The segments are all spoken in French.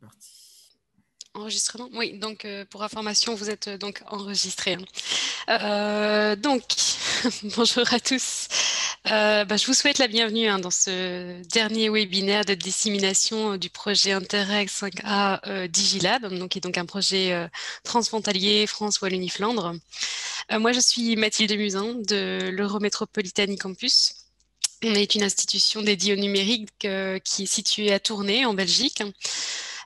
parti. Enregistrement? Oui, donc pour information, vous êtes donc enregistré. Donc, bonjour à tous. Je vous souhaite la bienvenue dans ce dernier webinaire de dissémination du projet Interreg 5A Digilab, donc, qui est donc un projet transfrontalier France-Wallonie-Flandre. Moi, je suis Mathilde Musin de l'Eurométropolitan Campus. On est une institution dédiée au numérique qui est située à Tournai, en Belgique.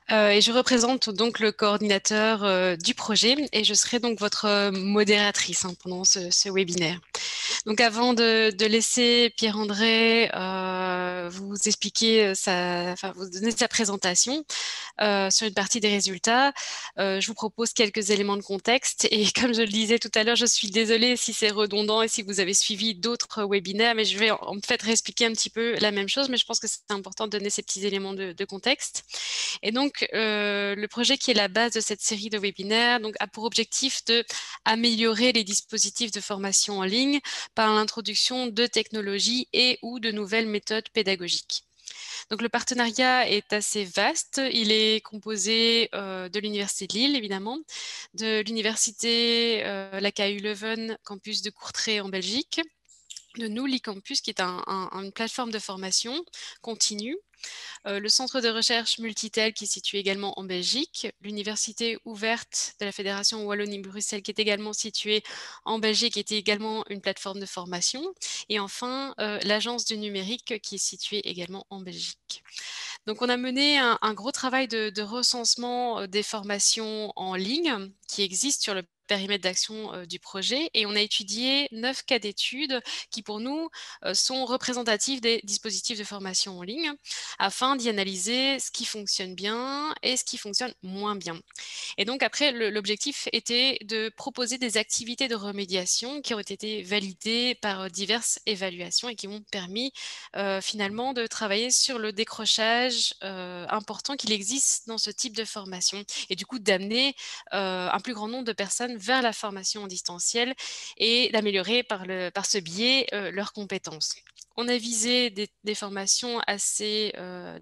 Et je représente donc le coordinateur du projet et je serai donc votre modératrice pendant ce webinaire. Donc avant de laisser Pierre-André vous expliquer vous donner sa présentation sur une partie des résultats, je vous propose quelques éléments de contexte. Et comme je le disais tout à l'heure, je suis désolée si c'est redondant et si vous avez suivi d'autres webinaires, mais je vais en fait réexpliquer un petit peu la même chose, mais je pense que c'est important de donner ces petits éléments de contexte. Et donc, le projet qui est la base de cette série de webinaires a pour objectif d'améliorer les dispositifs de formation en ligne par l'introduction de technologies et ou de nouvelles méthodes pédagogiques. Donc le partenariat est assez vaste. Il est composé de l'Université de Lille, évidemment, de l'Université la KU Leuven, campus de Courtrai en Belgique, de nous, l'e-campus, qui est une plateforme de formation continue, le centre de recherche Multitel qui est situé également en Belgique, l'université ouverte de la Fédération Wallonie-Bruxelles qui est également située en Belgique, qui était également une plateforme de formation, et enfin l'agence du numérique qui est située également en Belgique. Donc on a mené un gros travail de recensement des formations en ligne qui existent sur le périmètre d'action du projet, et on a étudié 9 cas d'études qui pour nous sont représentatifs des dispositifs de formation en ligne afin d'y analyser ce qui fonctionne bien et ce qui fonctionne moins bien. Et donc après, l'objectif était de proposer des activités de remédiation qui ont été validées par diverses évaluations et qui m'ont permis finalement de travailler sur le décrochage important qu'il existe dans ce type de formation et du coup d'amener un plus grand nombre de personnes vers la formation en distanciel et d'améliorer par ce biais leurs compétences. On a visé des formations assez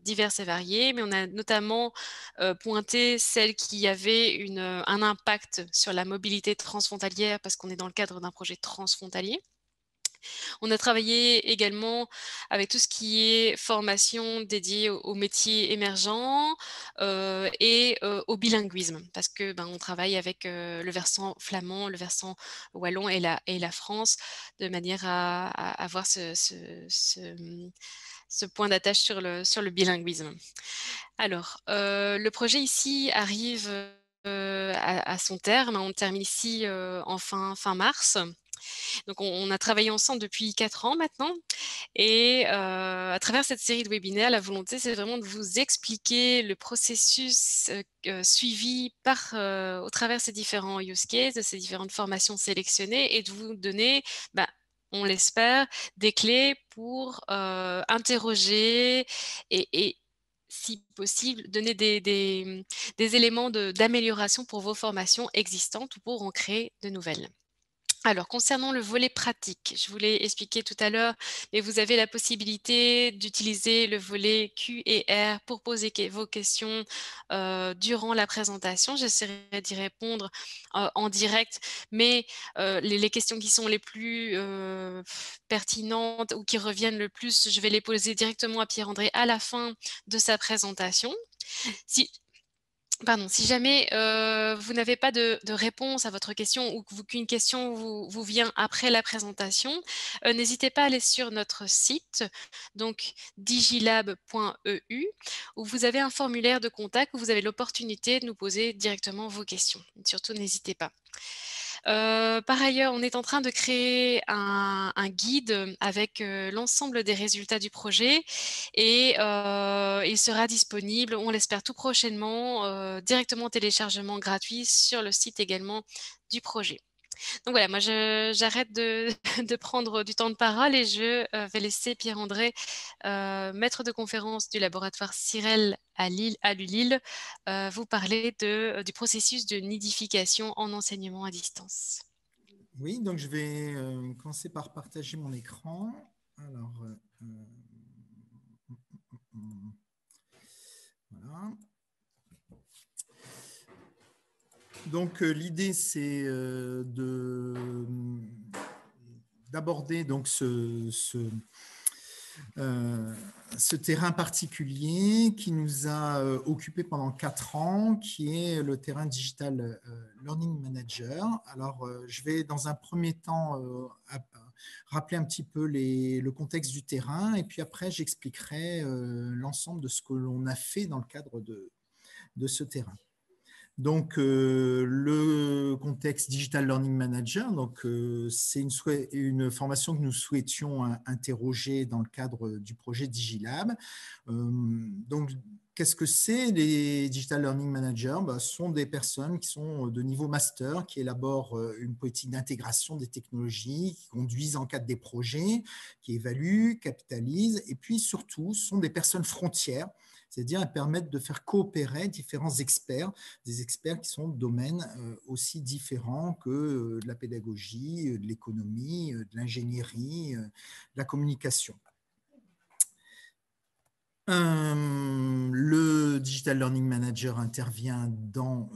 diverses et variées, mais on a notamment pointé celles qui avaient un impact sur la mobilité transfrontalière parce qu'on est dans le cadre d'un projet transfrontalier. On a travaillé également avec tout ce qui est formation dédiée aux métiers émergents et au bilinguisme, parce que on travaille avec le versant flamand, le versant wallon et la France, de manière à avoir ce point d'attache sur le bilinguisme. Alors, le projet ici arrive à son terme. On termine ici en fin mars. Donc, on a travaillé ensemble depuis 4 ans maintenant et à travers cette série de webinaires, la volonté, c'est vraiment de vous expliquer le processus suivi au travers ces différents use cases, de ces différentes formations sélectionnées et de vous donner, on l'espère, des clés pour interroger et si possible, donner des éléments d'amélioration pour vos formations existantes ou pour en créer de nouvelles. Alors, concernant le volet pratique, je vous l'ai expliqué tout à l'heure, mais vous avez la possibilité d'utiliser le volet Q et R pour poser vos questions durant la présentation. J'essaierai d'y répondre en direct, mais les questions qui sont les plus pertinentes ou qui reviennent le plus, je vais les poser directement à Pierre-André à la fin de sa présentation. Si jamais vous n'avez pas de réponse à votre question ou qu'une question vous vient après la présentation, n'hésitez pas à aller sur notre site, donc digilab.eu, où vous avez un formulaire de contact où vous avez l'opportunité de nous poser directement vos questions. Surtout, n'hésitez pas. Par ailleurs, on est en train de créer un guide avec l'ensemble des résultats du projet et il sera disponible, on l'espère tout prochainement, directement en téléchargement gratuit sur le site également du projet. Donc voilà, moi j'arrête de prendre du temps de parole et je vais laisser Pierre-André, maître de conférence du laboratoire CIREL à l'ULIL, vous parler du processus de nidification en enseignement à distance. Oui, donc je vais commencer par partager mon écran. Alors, voilà. Donc, l'idée, c'est d'aborder donc ce terrain particulier qui nous a occupé pendant 4 ans, qui est le terrain Digital Learning Manager. Alors, je vais dans un premier temps rappeler un petit peu le contexte du terrain, et puis après, j'expliquerai l'ensemble de ce que l'on a fait dans le cadre de ce terrain. Donc, le contexte Digital Learning Manager, donc, c'est une formation que nous souhaitions interroger dans le cadre du projet DigiLab. Donc, qu'est-ce que c'est les Digital Learning Managers? Ce sont des personnes qui sont de niveau master, qui élaborent une politique d'intégration des technologies, qui conduisent en cadre des projets, qui évaluent, capitalisent, et puis surtout, ce sont des personnes frontières, c'est-à-dire elles permettent de faire coopérer différents experts, des experts qui sont de domaines aussi différents que de la pédagogie, de l'économie, de l'ingénierie, de la communication. Le Digital Learning Manager intervient dans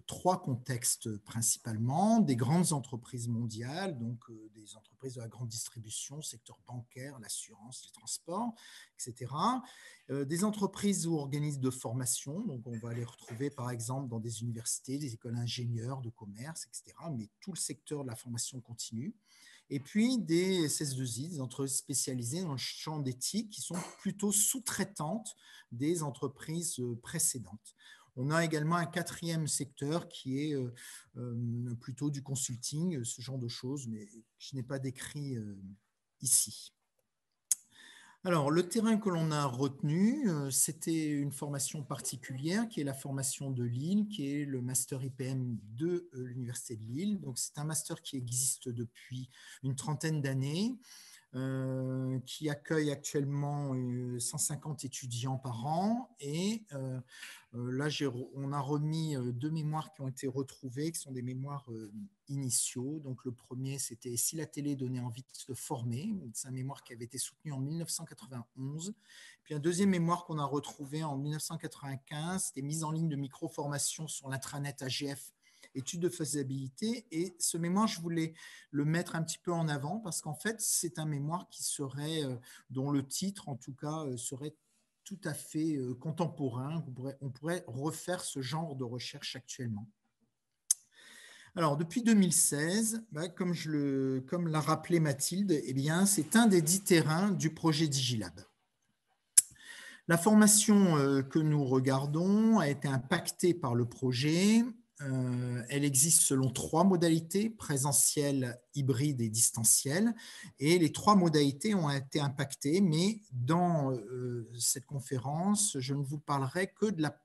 3 contextes principalement, des grandes entreprises mondiales, donc des entreprises de la grande distribution, secteur bancaire, l'assurance, les transports, etc. Des entreprises ou organismes de formation, donc on va les retrouver par exemple dans des universités, des écoles d'ingénieurs, de commerce, etc., mais tout le secteur de la formation continue. Et puis des SS2I, des entreprises spécialisées dans le champ d'éthique qui sont plutôt sous-traitantes des entreprises précédentes. On a également un 4e secteur qui est plutôt du consulting, ce genre de choses, mais je n'ai pas décrit ici. Alors, le terrain que l'on a retenu, c'était une formation particulière qui est la formation de Lille, qui est le master IPM de l'Université de Lille. Donc, c'est un master qui existe depuis une trentaine d'années, qui accueille actuellement 150 étudiants par an. Et là, on a remis 2 mémoires qui ont été retrouvées, qui sont des mémoires initiaux. Donc, le premier, c'était « Si la télé donnait envie de se former ». C'est un mémoire qui avait été soutenu en 1991. Puis un deuxième mémoire qu'on a retrouvé en 1995, c'était « Mise en ligne de micro-formation sur l'intranet AGF, études de faisabilité ». Et ce mémoire, je voulais le mettre un petit peu en avant parce qu'en fait, c'est un mémoire qui serait, dont le titre, en tout cas, serait tout à fait contemporain. On pourrait refaire ce genre de recherche actuellement. Alors, depuis 2016, comme l'a rappelé Mathilde, eh bien, c'est un des 10 terrains du projet DigiLab. La formation que nous regardons a été impactée par le projet. Elle existe selon 3 modalités, présentielle, hybride et distancielle. Et les 3 modalités ont été impactées, mais dans cette conférence, je ne vous parlerai que de la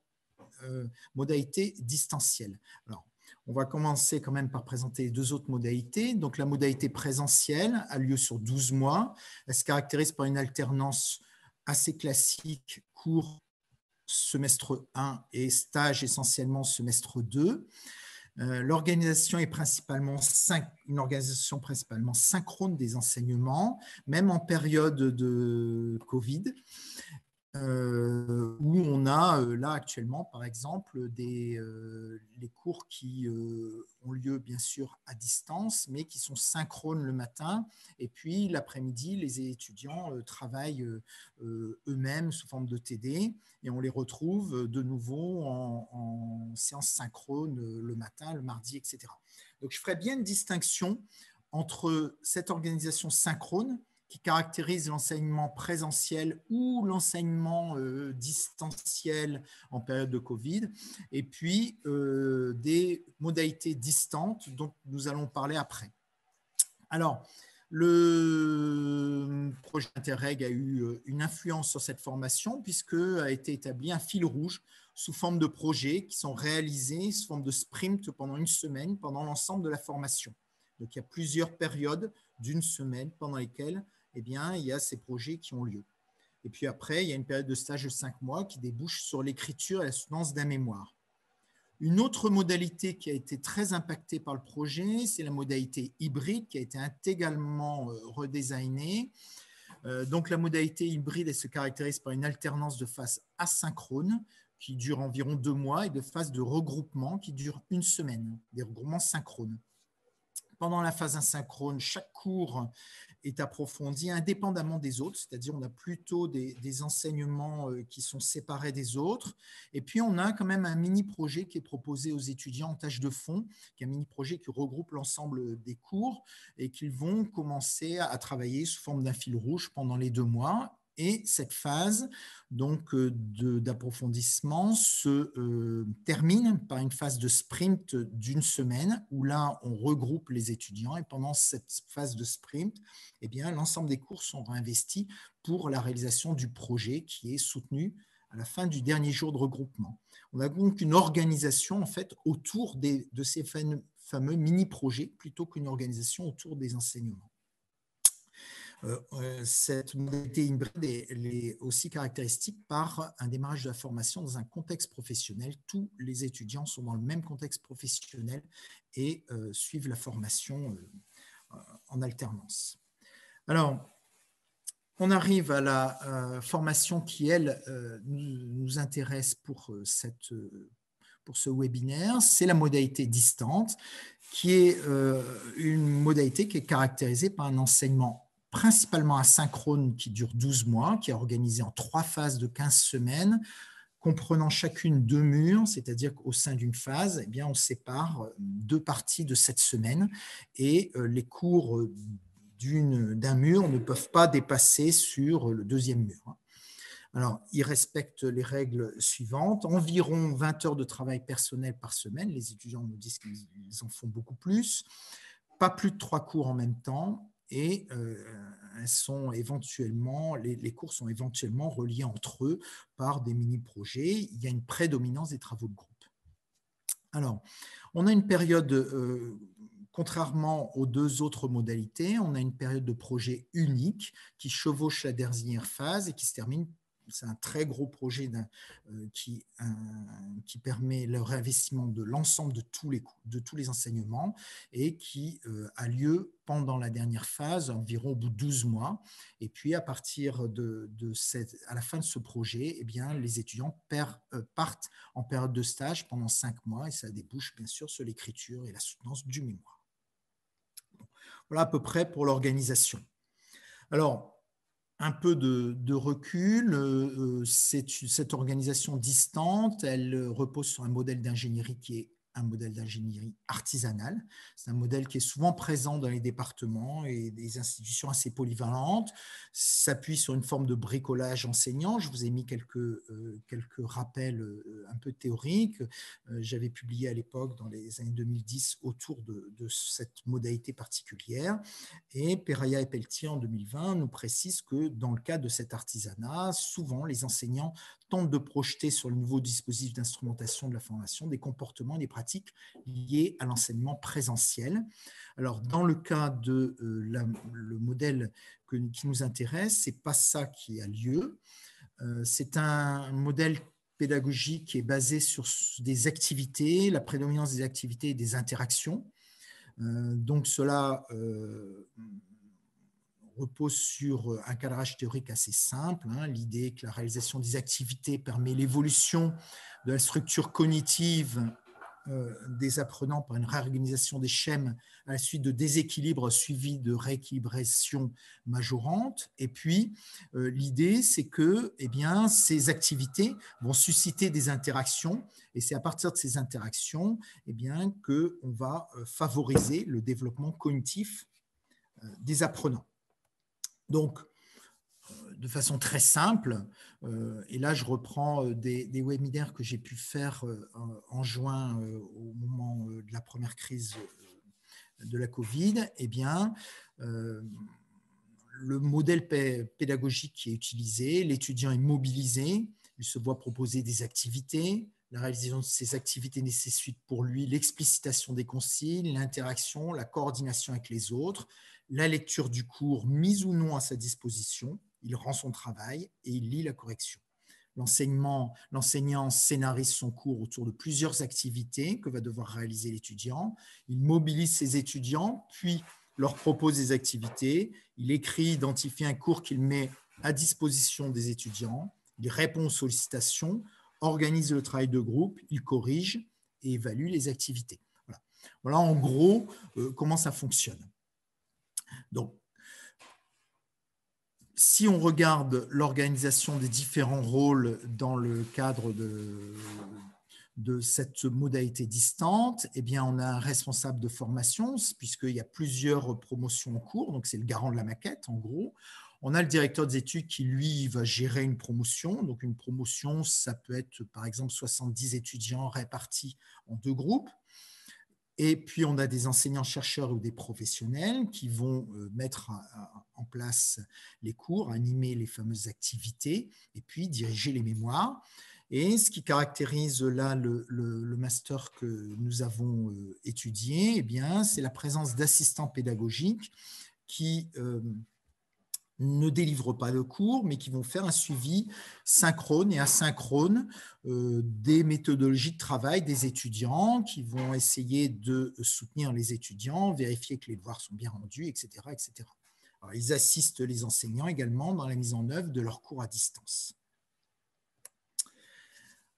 modalité distancielle. Alors, on va commencer quand même par présenter les 2 autres modalités. Donc, la modalité présentielle a lieu sur 12 mois. Elle se caractérise par une alternance assez classique, cours semestre 1 et stage essentiellement semestre 2. L'organisation est une organisation principalement synchrone des enseignements, même en période de Covid, où on a là actuellement, par exemple, les cours qui ont lieu bien sûr à distance, mais qui sont synchrones le matin, et puis l'après-midi, les étudiants travaillent eux-mêmes sous forme de TD, et on les retrouve de nouveau en séance synchrone le matin, le mardi, etc. Donc je ferai bien une distinction entre cette organisation synchrone qui caractérise l'enseignement présentiel ou l'enseignement distanciel en période de Covid, et puis des modalités distantes dont nous allons parler après. Alors, le projet Interreg a eu une influence sur cette formation puisque a été établi un fil rouge sous forme de projets qui sont réalisés sous forme de sprint pendant une semaine pendant l'ensemble de la formation. Donc, il y a plusieurs périodes d'une semaine pendant lesquelles eh bien, il y a ces projets qui ont lieu. Et puis après, il y a une période de stage de 5 mois qui débouche sur l'écriture et la soutenance d'un mémoire. Une autre modalité qui a été très impactée par le projet, c'est la modalité hybride qui a été intégralement redesignée. Donc, la modalité hybride, elle se caractérise par une alternance de phase asynchrone qui durent environ 2 mois et de phases de regroupement qui durent 1 semaine, des regroupements synchrones. Pendant la phase asynchrone, chaque cours est approfondi indépendamment des autres, c'est-à-dire on a plutôt des enseignements qui sont séparés des autres. Et puis, on a quand même un mini-projet qui est proposé aux étudiants en tâche de fond, qui est un mini-projet qui regroupe l'ensemble des cours et qu'ils vont commencer à travailler sous forme d'un fil rouge pendant les 2 mois. Et cette phase d'approfondissement se termine par une phase de sprint d'1 semaine où là, on regroupe les étudiants et pendant cette phase de sprint, eh bien, l'ensemble des cours sont réinvestis pour la réalisation du projet qui est soutenu à la fin du dernier jour de regroupement. On a donc une organisation en fait autour de ces fameux mini-projets plutôt qu'une organisation autour des enseignements. Cette modalité hybride est aussi caractéristique par un démarrage de la formation dans un contexte professionnel. Tous les étudiants sont dans le même contexte professionnel et suivent la formation en alternance. Alors, on arrive à la formation qui, elle, nous intéresse pour ce webinaire. C'est la modalité distante, qui est une modalité qui est caractérisée par un enseignement principalement asynchrone qui dure 12 mois, qui est organisé en 3 phases de 15 semaines, comprenant chacune 2 murs, c'est-à-dire qu'au sein d'une phase, eh bien, on sépare 2 parties de cette semaine et les cours d'un mur ne peuvent pas dépasser sur le 2e mur. Alors, ils respectent les règles suivantes, environ 20 heures de travail personnel par semaine, les étudiants nous disent qu'ils en font beaucoup plus, pas plus de 3 cours en même temps, et les cours sont éventuellement reliés entre eux par des mini-projets. Il y a une prédominance des travaux de groupe. Alors, on a une période, contrairement aux 2 autres modalités, on a une période de projet unique qui chevauche la dernière phase et qui se termine. C'est un très gros projet qui permet le réinvestissement de l'ensemble de tous les enseignements et qui a lieu pendant la dernière phase, environ au bout de 12 mois. Et puis, à la fin de ce projet, eh bien, les étudiants partent en période de stage pendant 5 mois et ça débouche bien sûr sur l'écriture et la soutenance du mémoire. Voilà à peu près pour l'organisation. Alors, un peu de recul, cette organisation distante, elle repose sur un modèle d'ingénierie qui est un modèle d'ingénierie artisanale. C'est un modèle qui est souvent présent dans les départements et des institutions assez polyvalentes, s'appuie sur une forme de bricolage enseignant. Je vous ai mis quelques rappels un peu théoriques. J'avais publié à l'époque, dans les années 2010, autour de cette modalité particulière. Et Peraya et Pelletier, en 2020, nous précisent que dans le cadre de cet artisanat, souvent, les enseignants tentent de projeter sur le nouveau dispositif d'instrumentation de la formation des comportements et des pratiques liées à l'enseignement présentiel. Alors, dans le cas de le modèle qui nous intéresse, ce n'est pas ça qui a lieu. C'est un modèle pédagogique qui est basé sur des activités, la prédominance des activités et des interactions. Donc, cela repose sur un cadrage théorique assez simple. L'idée que la réalisation des activités permet l'évolution de la structure cognitive des apprenants par une réorganisation des schèmes à la suite de déséquilibres suivis de rééquilibration majorante. Et puis, l'idée, c'est que ces activités vont susciter des interactions et c'est à partir de ces interactions qu'on va favoriser le développement cognitif des apprenants. Donc, de façon très simple, et là je reprends des webinaires que j'ai pu faire en juin au moment de la première crise de la Covid, le modèle pédagogique qui est utilisé, l'étudiant est mobilisé, il se voit proposer des activités, la réalisation de ces activités nécessite pour lui l'explicitation des consignes, l'interaction, la coordination avec les autres, la lecture du cours mise ou non à sa disposition, il rend son travail et il lit la correction. L'enseignant scénarise son cours autour de plusieurs activités que va devoir réaliser l'étudiant. Il mobilise ses étudiants, puis leur propose des activités. Il écrit, identifie un cours qu'il met à disposition des étudiants. Il répond aux sollicitations, organise le travail de groupe, il corrige et évalue les activités. Voilà en gros comment ça fonctionne. Donc, si on regarde l'organisation des différents rôles dans le cadre de cette modalité distante, eh bien, on a un responsable de formation, puisqu'il y a plusieurs promotions en cours, donc c'est le garant de la maquette, en gros. On a le directeur des études qui, lui, va gérer une promotion. Donc, une promotion, ça peut être, par exemple, 70 étudiants répartis en 2 groupes. Et puis, on a des enseignants-chercheurs ou des professionnels qui vont mettre en place les cours, animer les fameuses activités et puis diriger les mémoires. Et ce qui caractérise là le master que nous avons étudié, eh bien, c'est la présence d'assistants pédagogiques qui ne délivrent pas de cours, mais qui vont faire un suivi synchrone et asynchrone des méthodologies de travail des étudiants, qui vont essayer de soutenir les étudiants, vérifier que les devoirs sont bien rendus, etc. etc. Alors, ils assistent les enseignants également dans la mise en œuvre de leurs cours à distance.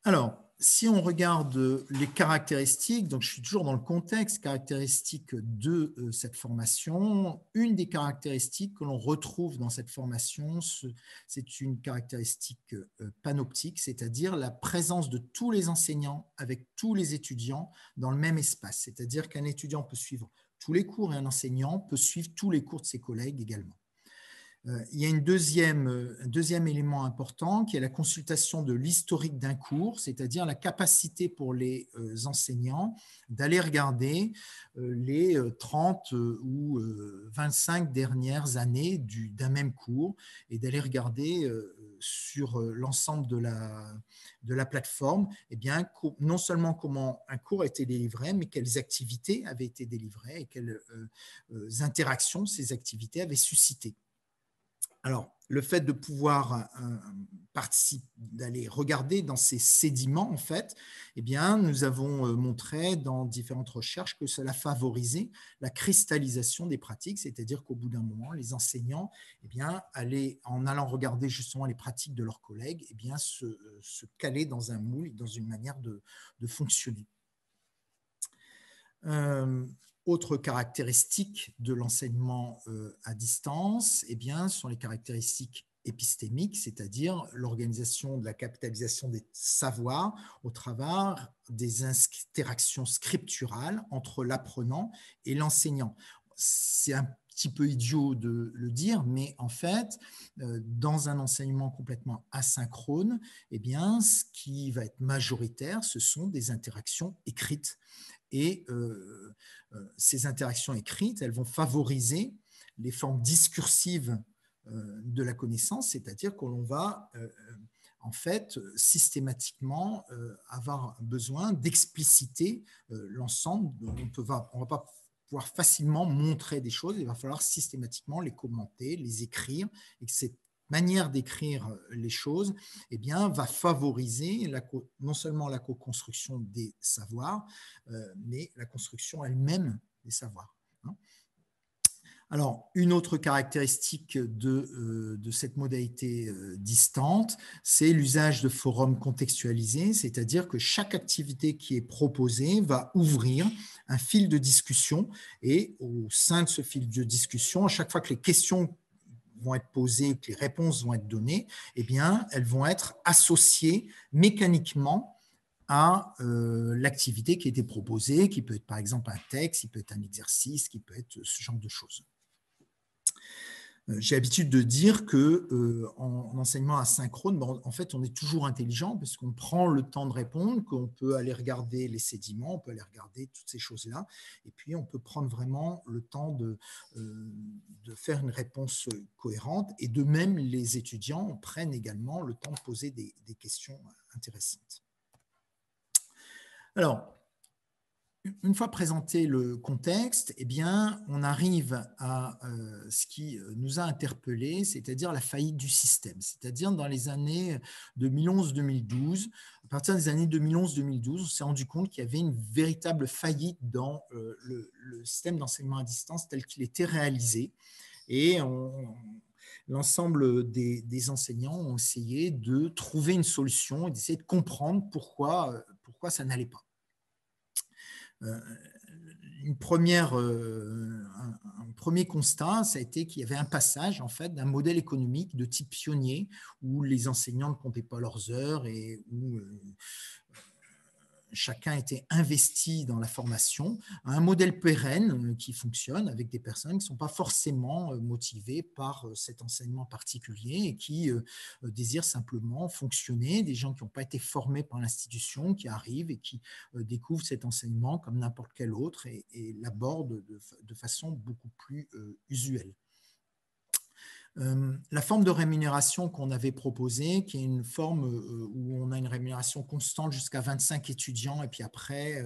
Alors, si on regarde les caractéristiques, donc je suis toujours dans le contexte caractéristique de cette formation, une des caractéristiques que l'on retrouve dans cette formation, c'est une caractéristique panoptique, c'est-à-dire la présence de tous les enseignants avec tous les étudiants dans le même espace, c'est-à-dire qu'un étudiant peut suivre tous les cours et un enseignant peut suivre tous les cours de ses collègues également. Il y a un deuxième élément important qui est la consultation de l'historique d'un cours, c'est-à-dire la capacité pour les enseignants d'aller regarder les 30 ou 25 dernières années d'un même cours et d'aller regarder sur l'ensemble de la plateforme, eh bien, non seulement comment un cours a été délivré, mais quelles activités avaient été délivrées et quelles interactions ces activités avaient suscité. Alors, le fait de pouvoir d'aller regarder dans ces sédiments, en fait, eh bien, nous avons montré dans différentes recherches que cela favorisait la cristallisation des pratiques, c'est-à-dire qu'au bout d'un moment, les enseignants, eh bien, en allant regarder justement les pratiques de leurs collègues, eh bien, se caler dans un moule, dans une manière de fonctionner. Autre caractéristique de l'enseignement à distance, eh bien, sont les caractéristiques épistémiques, c'est-à-dire l'organisation de la capitalisation des savoirs au travers des interactions scripturales entre l'apprenant et l'enseignant. C'est un petit peu idiot de le dire, mais en fait, dans un enseignement complètement asynchrone, eh bien, ce qui va être majoritaire, ce sont des interactions écrites. Et ces interactions écrites, elles vont favoriser les formes discursives de la connaissance, c'est-à-dire qu'on va en fait systématiquement avoir besoin d'expliciter l'ensemble. On ne va pas pouvoir facilement montrer des choses, il va falloir systématiquement les commenter, les écrire, et que cette manière d'écrire les choses, eh bien, va favoriser non seulement la co-construction des savoirs, mais la construction elle-même des savoirs. Alors, une autre caractéristique de cette modalité distante, c'est l'usage de forums contextualisés, c'est-à-dire que chaque activité qui est proposée va ouvrir un fil de discussion et au sein de ce fil de discussion, à chaque fois que les questions vont être posées, que les réponses vont être données, eh bien, elles vont être associées mécaniquement à l'activité qui a été proposée, qui peut être par exemple un texte, qui peut être un exercice, qui peut être ce genre de choses. J'ai l'habitude de dire qu'en enseignement asynchrone, en fait, on est toujours intelligent parce qu'on prend le temps de répondre, qu'on peut aller regarder les sédiments, on peut aller regarder toutes ces choses-là, et puis on peut prendre vraiment le temps de faire une réponse cohérente, et de même, les étudiants prennent également le temps de poser des questions intéressantes. Alors, une fois présenté le contexte, eh bien, on arrive à ce qui nous a interpellés, c'est-à-dire la faillite du système. C'est-à-dire dans les années 2011-2012, à partir des années 2011-2012, on s'est rendu compte qu'il y avait une véritable faillite dans le système d'enseignement à distance tel qu'il était réalisé. Et l'ensemble des enseignants ont essayé de trouver une solution et d'essayer de comprendre pourquoi ça n'allait pas. Un premier constat, ça a été qu'il y avait un passage en fait d'un modèle économique de type pionnier où les enseignants ne comptaient pas leurs heures et où chacun était investi dans la formation, à un modèle pérenne qui fonctionne avec des personnes qui ne sont pas forcément motivées par cet enseignement particulier et qui désirent simplement fonctionner, des gens qui n'ont pas été formés par l'institution, qui arrivent et qui découvrent cet enseignement comme n'importe quel autre et l'abordent de façon beaucoup plus usuelle. La forme de rémunération qu'on avait proposée, qui est une forme où on a une rémunération constante jusqu'à 25 étudiants et puis après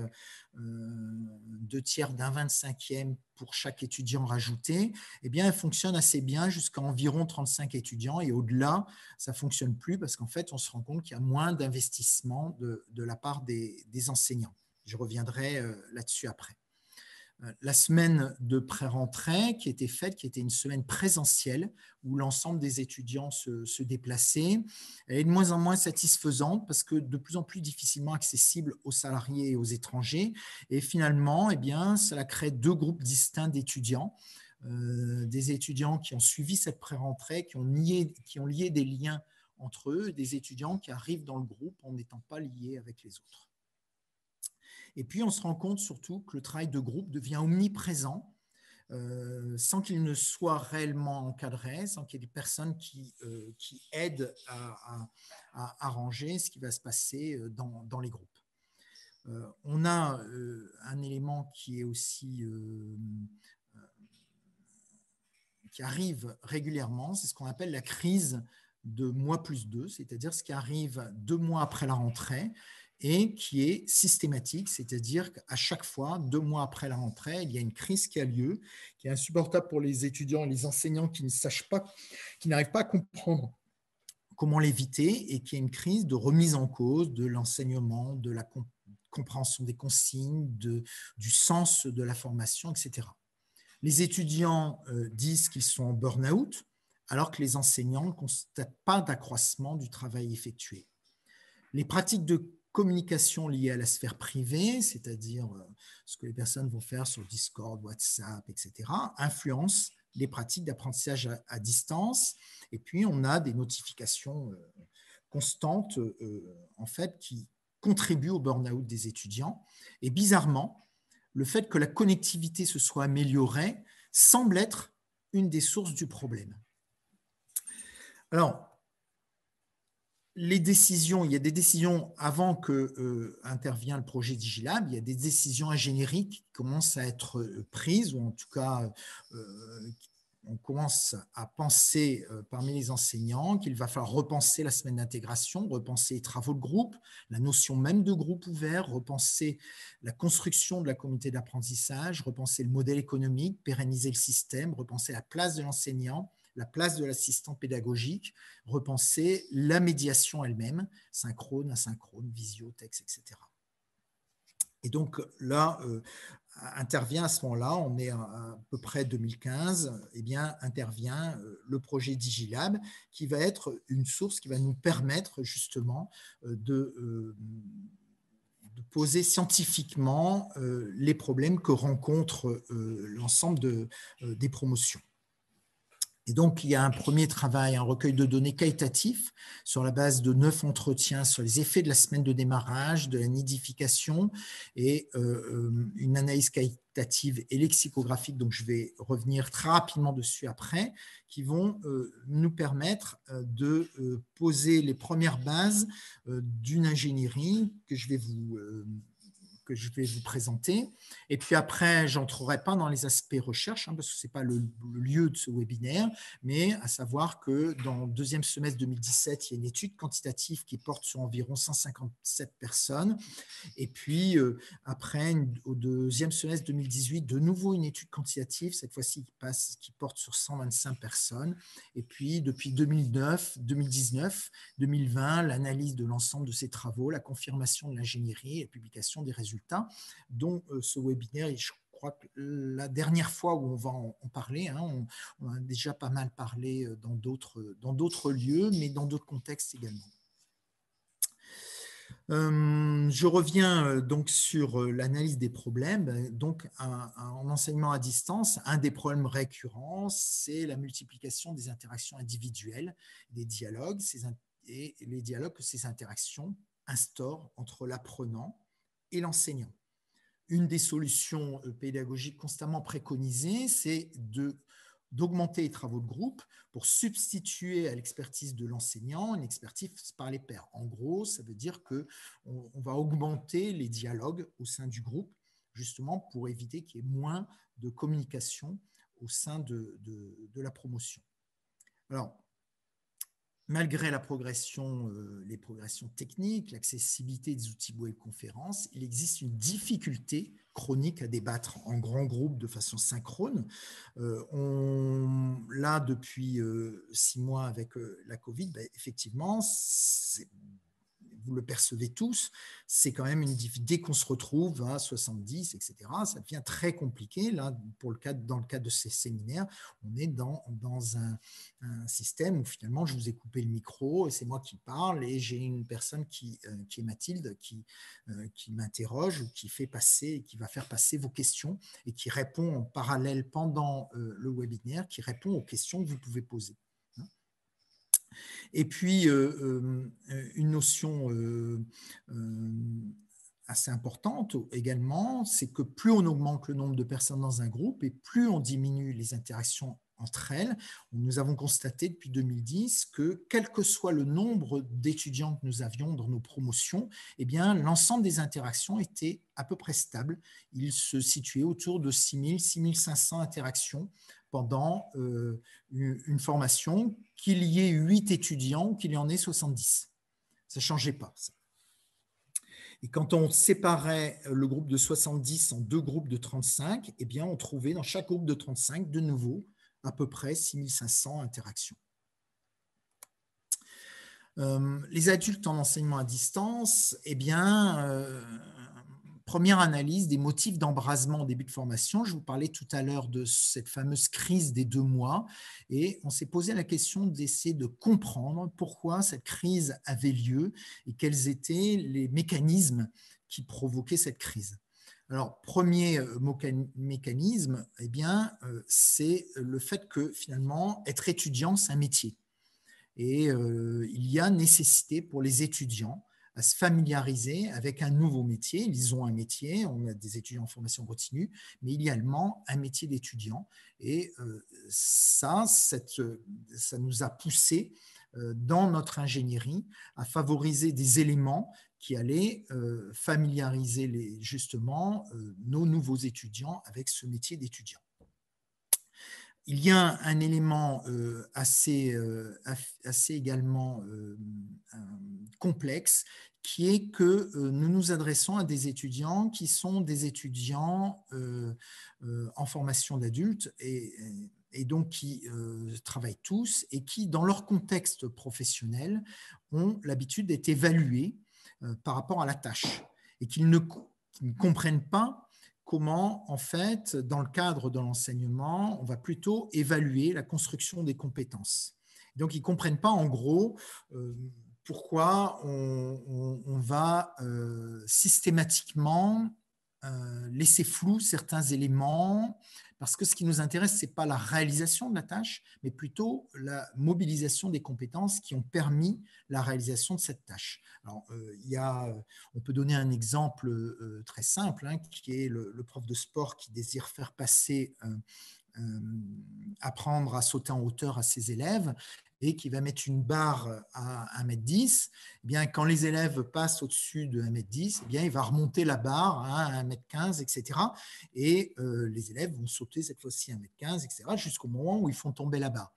2/3 d'un 25e pour chaque étudiant rajouté, eh bien, elle fonctionne assez bien jusqu'à environ 35 étudiants et au-delà, ça ne fonctionne plus parce qu'en fait, on se rend compte qu'il y a moins d'investissement de la part des enseignants. Je reviendrai là-dessus après. La semaine de pré-rentrée qui était faite, qui était une semaine présentielle où l'ensemble des étudiants se déplaçaient, elle est de moins en moins satisfaisante parce que de plus en plus difficilement accessible aux salariés et aux étrangers. Et finalement, eh bien, cela crée deux groupes distincts d'étudiants. Des étudiants qui ont suivi cette pré-rentrée, qui ont lié des liens entre eux, des étudiants qui arrivent dans le groupe en n'étant pas liés avec les autres. Et puis, on se rend compte surtout que le travail de groupe devient omniprésent sans qu'il ne soit réellement encadré, sans qu'il y ait des personnes qui aident à arranger ce qui va se passer dans les groupes. On a un élément qui est aussi qui arrive régulièrement, c'est ce qu'on appelle la crise de mois+2, c'est-à-dire ce qui arrive 2 mois après la rentrée et qui est systématique, c'est-à-dire qu'à chaque fois, 2 mois après la rentrée, il y a une crise qui a lieu, qui est insupportable pour les étudiants et les enseignants qui ne sachent pas, qui n'arrivent pas à comprendre comment l'éviter et qui est une crise de remise en cause de l'enseignement, de la compréhension des consignes, du sens de la formation, etc. Les étudiants disent qu'ils sont en burn-out, alors que les enseignants ne constatent pas d'accroissement du travail effectué. Les pratiques de communication liées à la sphère privée, c'est-à-dire ce que les personnes vont faire sur Discord, WhatsApp, etc., influencent les pratiques d'apprentissage à distance. Et puis, on a des notifications constantes, en fait, qui contribuent au burn-out des étudiants. Et bizarrement, le fait que la connectivité se soit améliorée semble être une des sources du problème. Alors, les décisions, il y a des décisions avant que intervient le projet Digilab, il y a des décisions ingénieries qui commencent à être prises, ou en tout cas, on commence à penser parmi les enseignants qu'il va falloir repenser la semaine d'intégration, repenser les travaux de groupe, la notion même de groupe ouvert, repenser la construction de la communauté d'apprentissage, repenser le modèle économique, pérenniser le système, repenser la place de l'enseignant, la place de l'assistant pédagogique, repenser la médiation elle-même, synchrone, asynchrone, visio, texte, etc. Et donc là, intervient à ce moment-là, on est à peu près 2015, eh bien, intervient le projet Digilab qui va être une source qui va nous permettre justement de poser scientifiquement les problèmes que rencontre l'ensemble des promotions. Et donc, il y a un premier travail, un recueil de données qualitatif sur la base de 9 entretiens sur les effets de la semaine de démarrage, de la nidification et une analyse qualitative et lexicographique, donc je vais revenir très rapidement dessus après, qui vont nous permettre de poser les premières bases d'une ingénierie que je vais vous présenter. Et puis après, je n'entrerai pas dans les aspects recherche, parce que ce n'est pas le lieu de ce webinaire, mais à savoir que dans le deuxième semestre 2017, il y a une étude quantitative qui porte sur environ 157 personnes. Et puis après, au deuxième semestre 2018, de nouveau une étude quantitative, cette fois-ci qui porte sur 125 personnes. Et puis depuis 2009, 2019, 2020, l'analyse de l'ensemble de ces travaux, la confirmation de l'ingénierie et la publication des résultats, dont ce webinaire est, je crois que la dernière fois où on va en parler, hein, on a déjà pas mal parlé dans d'autres lieux, mais dans d'autres contextes également. Je reviens donc sur l'analyse des problèmes. Donc, en enseignement à distance, un des problèmes récurrents, c'est la multiplication des interactions individuelles, des dialogues, et les dialogues que ces interactions instaurent entre l'apprenant et l'enseignant. Une des solutions pédagogiques constamment préconisées, c'est d'augmenter les travaux de groupe pour substituer à l'expertise de l'enseignant une expertise par les pairs. En gros, ça veut dire qu'on va augmenter les dialogues au sein du groupe, justement pour éviter qu'il y ait moins de communication au sein de la promotion. Alors, malgré les progressions techniques, l'accessibilité des outils webconférence, il existe une difficulté chronique à débattre en grand groupe de façon synchrone. Là, depuis 6 mois avec la Covid, effectivement, vous le percevez tous, c'est quand même dès qu'on se retrouve à 70, etc., ça devient très compliqué. Là, dans le cadre de ces séminaires, on est dans un système où finalement, je vous ai coupé le micro et c'est moi qui parle et j'ai une personne qui est Mathilde, qui m'interroge ou qui va faire passer vos questions et qui répond en parallèle pendant le webinaire, qui répond aux questions que vous pouvez poser. Et puis, une notion assez importante également, c'est que plus on augmente le nombre de personnes dans un groupe et plus on diminue les interactions entre elles. Nous avons constaté depuis 2010 que quel que soit le nombre d'étudiants que nous avions dans nos promotions, eh bien, l'ensemble des interactions était à peu près stable. Il se situait autour de 6 000, 6 500 interactions pendant une formation, qu'il y ait 8 étudiants ou qu'il y en ait 70. Ça ne changeait pas. Ça. Et quand on séparait le groupe de 70 en 2 groupes de 35, eh bien, on trouvait dans chaque groupe de 35, de nouveau, à peu près 6 500 interactions. Les adultes en enseignement à distance, eh bien, première analyse des motifs d'embrasement au début de formation. Je vous parlais tout à l'heure de cette fameuse crise des 2 mois et on s'est posé la question d'essayer de comprendre pourquoi cette crise avait lieu et quels étaient les mécanismes qui provoquaient cette crise. Alors, premier mécanisme, eh bien, c'est le fait que finalement, être étudiant, c'est un métier. Et il y a nécessité pour les étudiants à se familiariser avec un nouveau métier. Ils ont un métier, on a des étudiants en formation continue, mais il y a également un métier d'étudiant. Et ça nous a poussé dans notre ingénierie à favoriser des éléments qui allaient familiariser justement nos nouveaux étudiants avec ce métier d'étudiant. Il y a un élément assez également complexe qui est que nous nous adressons à des étudiants qui sont des étudiants en formation d'adultes et donc qui travaillent tous et qui, dans leur contexte professionnel, ont l'habitude d'être évalués par rapport à la tâche et qu'ils ne comprennent pas comment, en fait, dans le cadre de l'enseignement, on va plutôt évaluer la construction des compétences. Donc, ils ne comprennent pas, en gros, pourquoi on va systématiquement laisser flou certains éléments, parce que ce qui nous intéresse, ce n'est pas la réalisation de la tâche, mais plutôt la mobilisation des compétences qui ont permis la réalisation de cette tâche. Alors, on peut donner un exemple très simple, hein, qui est le prof de sport qui désire faire passer apprendre à sauter en hauteur à ses élèves et qui va mettre une barre à 1,10 m, eh bien, quand les élèves passent au-dessus de 1,10 m, eh bien, il va remonter la barre à 1,15 m, etc. Et les élèves vont sauter cette fois-ci 1,15 m, etc., jusqu'au moment où ils font tomber la barre.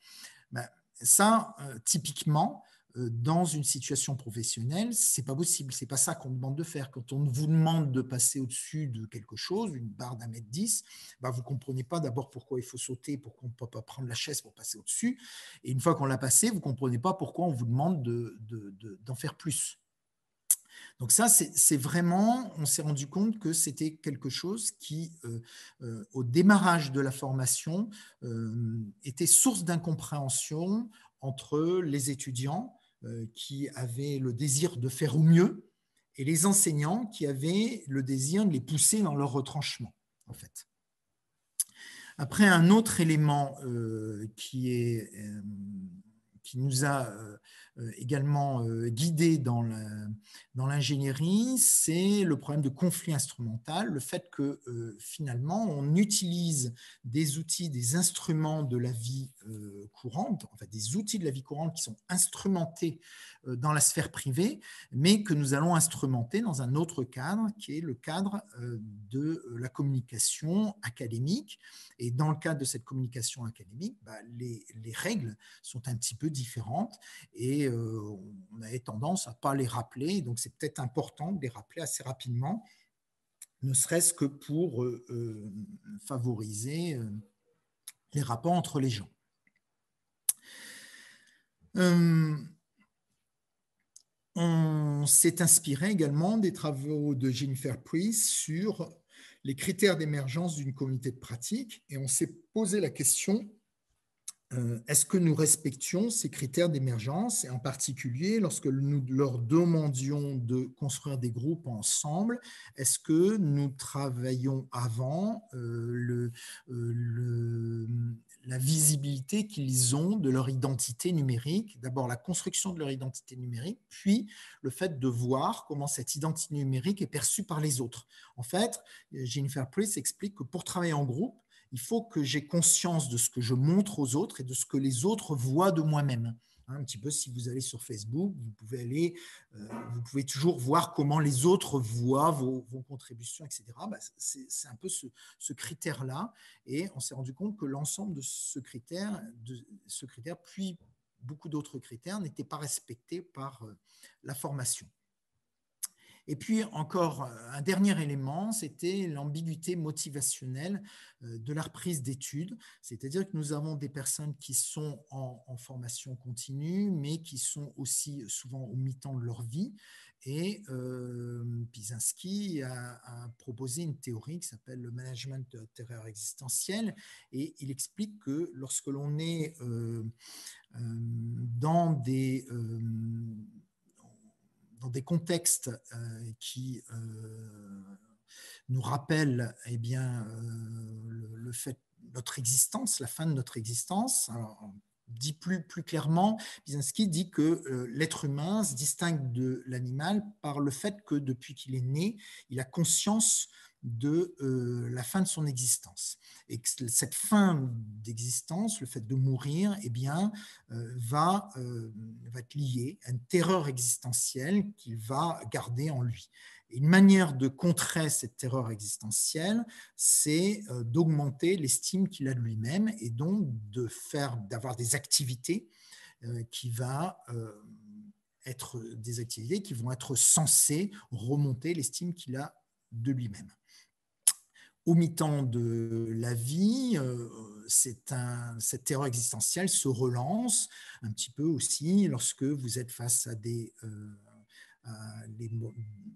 Ben, ça, typiquement, dans une situation professionnelle, ce n'est pas possible. Ce n'est pas ça qu'on demande de faire. Quand on vous demande de passer au-dessus de quelque chose, une barre d'1,10 m, ben vous ne comprenez pas d'abord pourquoi il faut sauter, pourquoi on ne peut pas prendre la chaise pour passer au-dessus. Et une fois qu'on l'a passé, vous ne comprenez pas pourquoi on vous demande d'en faire plus. Donc ça, c'est vraiment, on s'est rendu compte que c'était quelque chose qui, au démarrage de la formation, était source d'incompréhension entre les étudiants qui avaient le désir de faire au mieux et les enseignants qui avaient le désir de les pousser dans leur retranchement, en fait. Après, un autre élément qui nous a également guidés dans l'ingénierie, c'est le problème de conflit instrumental, le fait que finalement, on utilise des outils, des instruments de la vie courante, en fait des outils de la vie courante qui sont instrumentés dans la sphère privée, mais que nous allons instrumenter dans un autre cadre, qui est le cadre de la communication académique. Et dans le cadre de cette communication académique, les règles sont un petit peu différentes et on avait tendance à ne pas les rappeler. Donc, c'est peut-être important de les rappeler assez rapidement, ne serait-ce que pour favoriser les rapports entre les gens. On s'est inspiré également des travaux de Jennifer Priest sur les critères d'émergence d'une communauté de pratique et on s'est posé la question est-ce que nous respections ces critères d'émergence et en particulier lorsque nous leur demandions de construire des groupes ensemble, est-ce que nous travaillons avant la visibilité qu'ils ont de leur identité numérique, d'abord la construction de leur identité numérique, puis le fait de voir comment cette identité numérique est perçue par les autres. En fait, Jennifer Priest explique que pour travailler en groupe, il faut que j'ai conscience de ce que je montre aux autres et de ce que les autres voient de moi-même. Un petit peu, si vous allez sur Facebook, vous pouvez toujours voir comment les autres voient vos contributions, etc. C'est un peu ce critère-là. Et on s'est rendu compte que l'ensemble de ce critère, puis beaucoup d'autres critères, n'étaient pas respectés par la formation. Et puis encore un dernier élément, c'était l'ambiguïté motivationnelle de la reprise d'études, c'est-à-dire que nous avons des personnes qui sont en formation continue, mais qui sont aussi souvent au mi-temps de leur vie. Et Pisinski a proposé une théorie qui s'appelle le management de la terreur existentielle, et il explique que lorsque l'on est dans des contextes qui nous rappellent le fait notre existence, la fin de notre existence. Alors, dit plus clairement, Pisinski dit que l'être humain se distingue de l'animal par le fait que depuis qu'il est né, il a conscience de la fin de son existence. Et que cette fin d'existence, le fait de mourir, va être lié à une terreur existentielle qu'il va garder en lui. Et une manière de contrer cette terreur existentielle, c'est d'augmenter l'estime qu'il a de lui-même et donc d'avoir des activités qui vont être censées remonter l'estime qu'il a de lui-même. Au mi-temps de la vie, cette terreur existentielle se relance un petit peu aussi lorsque vous êtes face à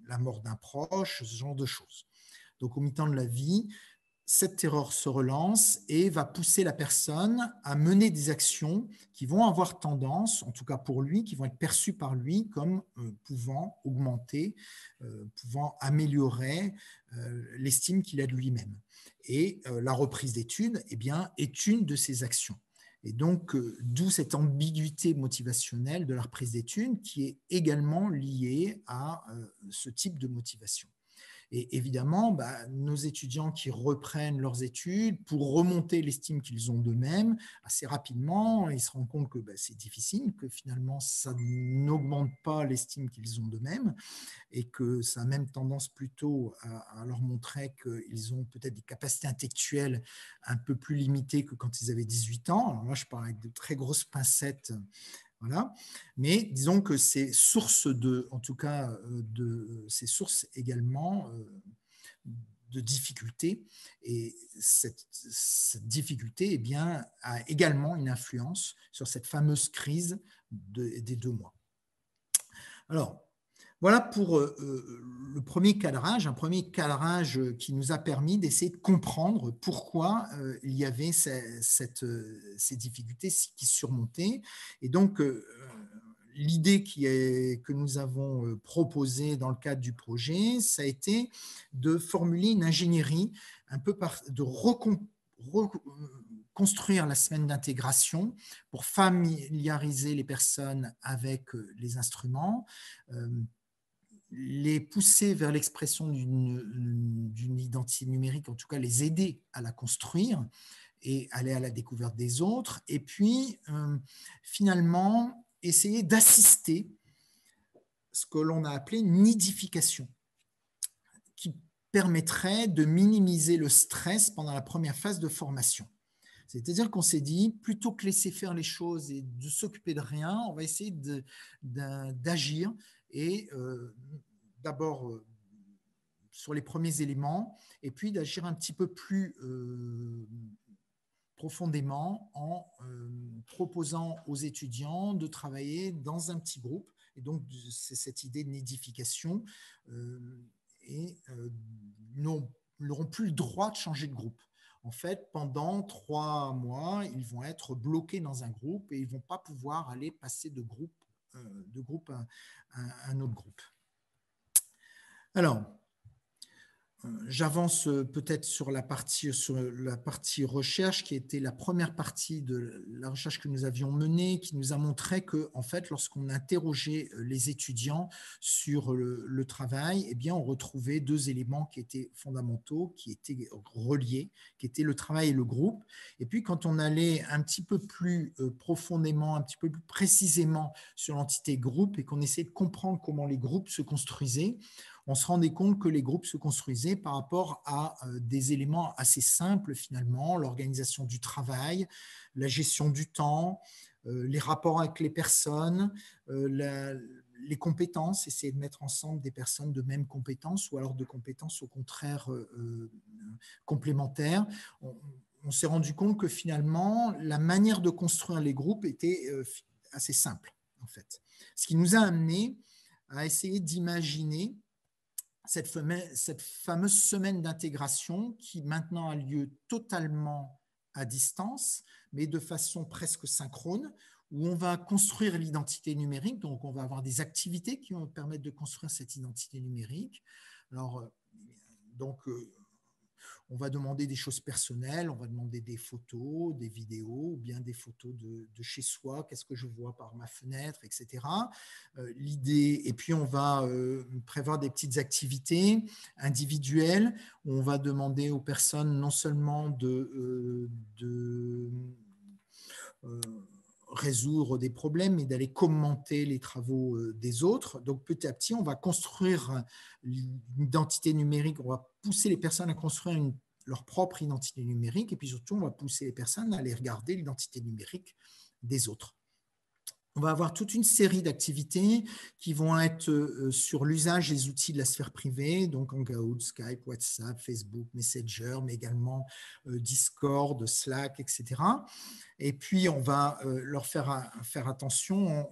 la mort d'un proche, ce genre de choses. Donc au mi-temps de la vie, cette terreur se relance et va pousser la personne à mener des actions qui vont avoir tendance, en tout cas pour lui, qui vont être perçues par lui comme pouvant augmenter, pouvant améliorer l'estime qu'il a de lui-même. Et la reprise d'études est une de ces actions. Et donc, d'où cette ambiguïté motivationnelle de la reprise d'études qui est également liée à ce type de motivation. Et évidemment, nos étudiants qui reprennent leurs études pour remonter l'estime qu'ils ont d'eux-mêmes, assez rapidement, ils se rendent compte que c'est difficile, que finalement, ça n'augmente pas l'estime qu'ils ont d'eux-mêmes et que ça a même tendance plutôt à leur montrer qu'ils ont peut-être des capacités intellectuelles un peu plus limitées que quand ils avaient 18 ans. Alors là, je parle avec de très grosses pincettes. Voilà. Mais disons que c'est source c'est source également de difficultés. Et cette difficulté a également une influence sur cette fameuse crise des 2 mois. Alors, Voilà pour le premier cadrage, un premier cadrage qui nous a permis d'essayer de comprendre pourquoi il y avait ces difficultés qui surmontaient. Et donc, l'idée que nous avons proposée dans le cadre du projet, ça a été de formuler une ingénierie de reconstruire la semaine d'intégration pour familiariser les personnes avec les instruments, les pousser vers l'expression d'une identité numérique, en tout cas les aider à la construire et aller à la découverte des autres, et puis finalement essayer d'assister ce que l'on a appelé une nidification, qui permettrait de minimiser le stress pendant la première phase de formation. C'est-à-dire qu'on s'est dit, plutôt que laisser faire les choses et de s'occuper de rien, on va essayer d'agir et d'abord sur les premiers éléments, et puis d'agir un petit peu plus profondément en proposant aux étudiants de travailler dans un petit groupe. Et donc, c'est cette idée de nidification et n'auront plus le droit de changer de groupe. En fait, pendant 3 mois, ils vont être bloqués dans un groupe et ils ne vont pas pouvoir aller passer de groupe à un autre groupe. Alors, j'avance peut-être sur la partie recherche, qui était la première partie de la recherche que nous avions menée, qui nous a montré que, en fait, lorsqu'on interrogeait les étudiants sur le travail, eh bien, on retrouvait 2 éléments qui étaient fondamentaux, qui étaient reliés, qui étaient le travail et le groupe. Et puis, quand on allait un petit peu plus profondément, un petit peu plus précisément sur l'entité groupe et qu'on essayait de comprendre comment les groupes se construisaient, on se rendait compte que les groupes se construisaient par rapport à des éléments assez simples finalement, l'organisation du travail, la gestion du temps, les rapports avec les personnes, les compétences, essayer de mettre ensemble des personnes de même compétences ou alors de compétences au contraire complémentaires. On s'est rendu compte que finalement, la manière de construire les groupes était assez simple en fait. Ce qui nous a amené à essayer d'imaginer cette fameuse semaine d'intégration qui maintenant a lieu totalement à distance, mais de façon presque synchrone, où on va construire l'identité numérique. Donc, on va avoir des activités qui vont permettre de construire cette identité numérique. Alors, donc, on va demander des choses personnelles, on va demander des photos, des vidéos, ou bien des photos de chez soi, qu'est-ce que je vois par ma fenêtre, etc. L'idée, et puis on va prévoir des petites activités individuelles, où on va demander aux personnes non seulement de résoudre des problèmes, mais d'aller commenter les travaux des autres. Donc petit à petit, on va construire l'identité numérique, on va pousser les personnes à construire leur propre identité numérique, et puis surtout, on va pousser les personnes à aller regarder l'identité numérique des autres. On va avoir toute une série d'activités qui vont être sur l'usage des outils de la sphère privée, donc Hangout, Skype, WhatsApp, Facebook, Messenger, mais également Discord, Slack, etc. Et puis, on va leur faire attention,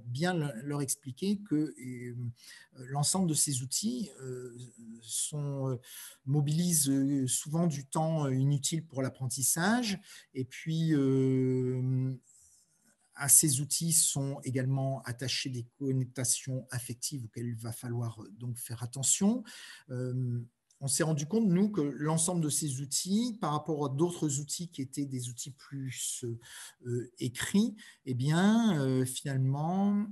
bien leur expliquer que l'ensemble de ces outils mobilisent souvent du temps inutile pour l'apprentissage. Et puis, à ces outils sont également attachées des connotations affectives auxquelles il va falloir donc faire attention. On s'est rendu compte, nous, que l'ensemble de ces outils, par rapport à d'autres outils qui étaient des outils plus écrits, eh bien, finalement,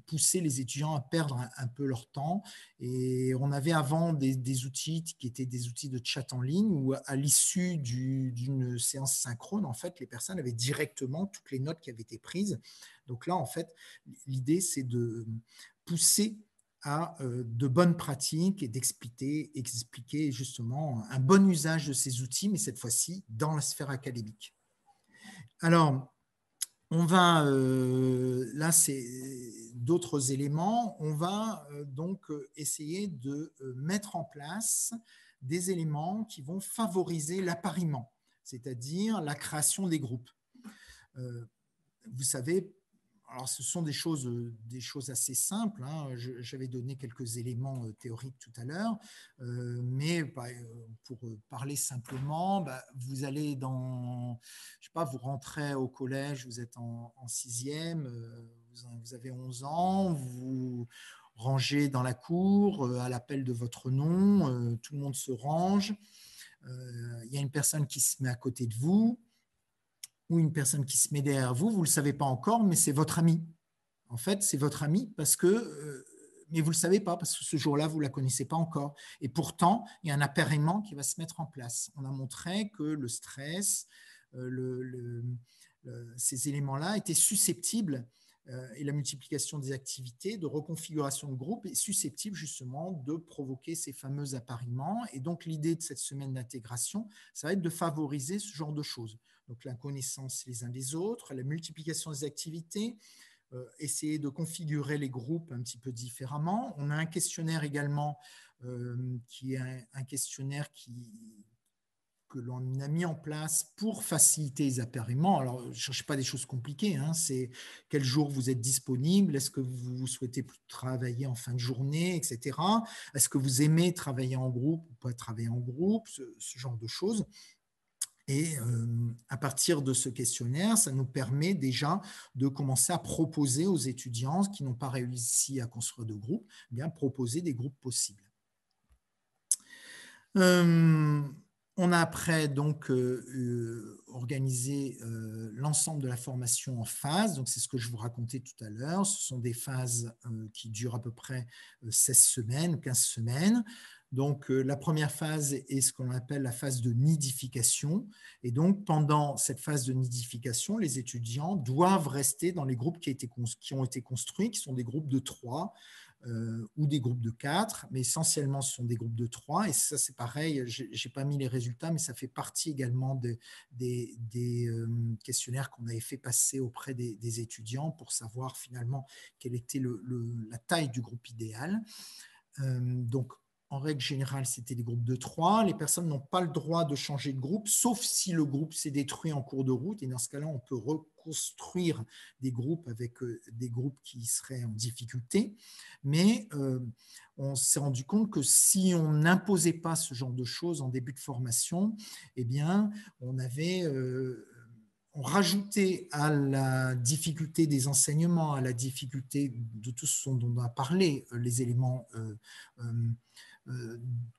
pousser les étudiants à perdre un peu leur temps. Et on avait avant des outils qui étaient des outils de chat en ligne où à l'issue d'une séance synchrone, en fait, les personnes avaient directement toutes les notes qui avaient été prises. Donc là, en fait, l'idée, c'est de pousser à de bonnes pratiques et expliquer justement un bon usage de ces outils, mais cette fois-ci dans la sphère académique. Alors, on va, là c'est d'autres éléments, on va donc essayer de mettre en place des éléments qui vont favoriser l'appariement, c'est-à-dire la création des groupes. Vous savez, alors, ce sont des choses assez simples, hein. J'avais donné quelques éléments théoriques tout à l'heure, mais pour parler simplement, vous allez je sais pas, vous rentrez au collège, vous êtes en sixième, vous avez 11 ans, vous rangez dans la cour à l'appel de votre nom, tout le monde se range, il y a une personne qui se met à côté de vous, ou une personne qui se met derrière vous, vous ne le savez pas encore, mais c'est votre ami. En fait, c'est votre ami mais vous ne le savez pas parce que ce jour-là, vous ne la connaissez pas encore. Et pourtant, il y a un appareillement qui va se mettre en place. On a montré que le stress, ces éléments-là étaient susceptibles, et la multiplication des activités, de reconfiguration de groupe est susceptible justement de provoquer ces fameux appareillements. Et donc, l'idée de cette semaine d'intégration, ça va être de favoriser ce genre de choses. Donc, la connaissance les uns des autres, la multiplication des activités, essayer de configurer les groupes un petit peu différemment. On a un questionnaire également qui est un questionnaire que l'on a mis en place pour faciliter les appareillements. Alors, ne cherchez pas des choses compliquées, hein. C'est quel jour vous êtes disponible, est-ce que vous souhaitez travailler en fin de journée, etc. Est-ce que vous aimez travailler en groupe ou pas travailler en groupe, ce genre de choses. Et à partir de ce questionnaire, ça nous permet déjà de commencer à proposer aux étudiants qui n'ont pas réussi à construire de groupe, bien proposer des groupes possibles. On a après donc organisé l'ensemble de la formation en phases. Donc c'est ce que je vous racontais tout à l'heure. Ce sont des phases qui durent à peu près 16 semaines, 15 semaines. Donc, la première phase est ce qu'on appelle la phase de nidification. Et donc, pendant cette phase de nidification, les étudiants doivent rester dans les groupes qui ont été construits, qui sont des groupes de 3 ou des groupes de 4, mais essentiellement, ce sont des groupes de 3. Et ça, c'est pareil, je n'ai pas mis les résultats, mais ça fait partie également des questionnaires qu'on avait fait passer auprès des étudiants pour savoir finalement quelle était la taille du groupe idéal. Donc, en règle générale, c'était des groupes de 3. Les personnes n'ont pas le droit de changer de groupe, sauf si le groupe s'est détruit en cours de route. Et dans ce cas-là, on peut reconstruire des groupes avec des groupes qui seraient en difficulté. Mais on s'est rendu compte que si on n'imposait pas ce genre de choses en début de formation, eh bien, on rajoutait à la difficulté des enseignements, à la difficulté de tout ce dont on a parlé, les éléments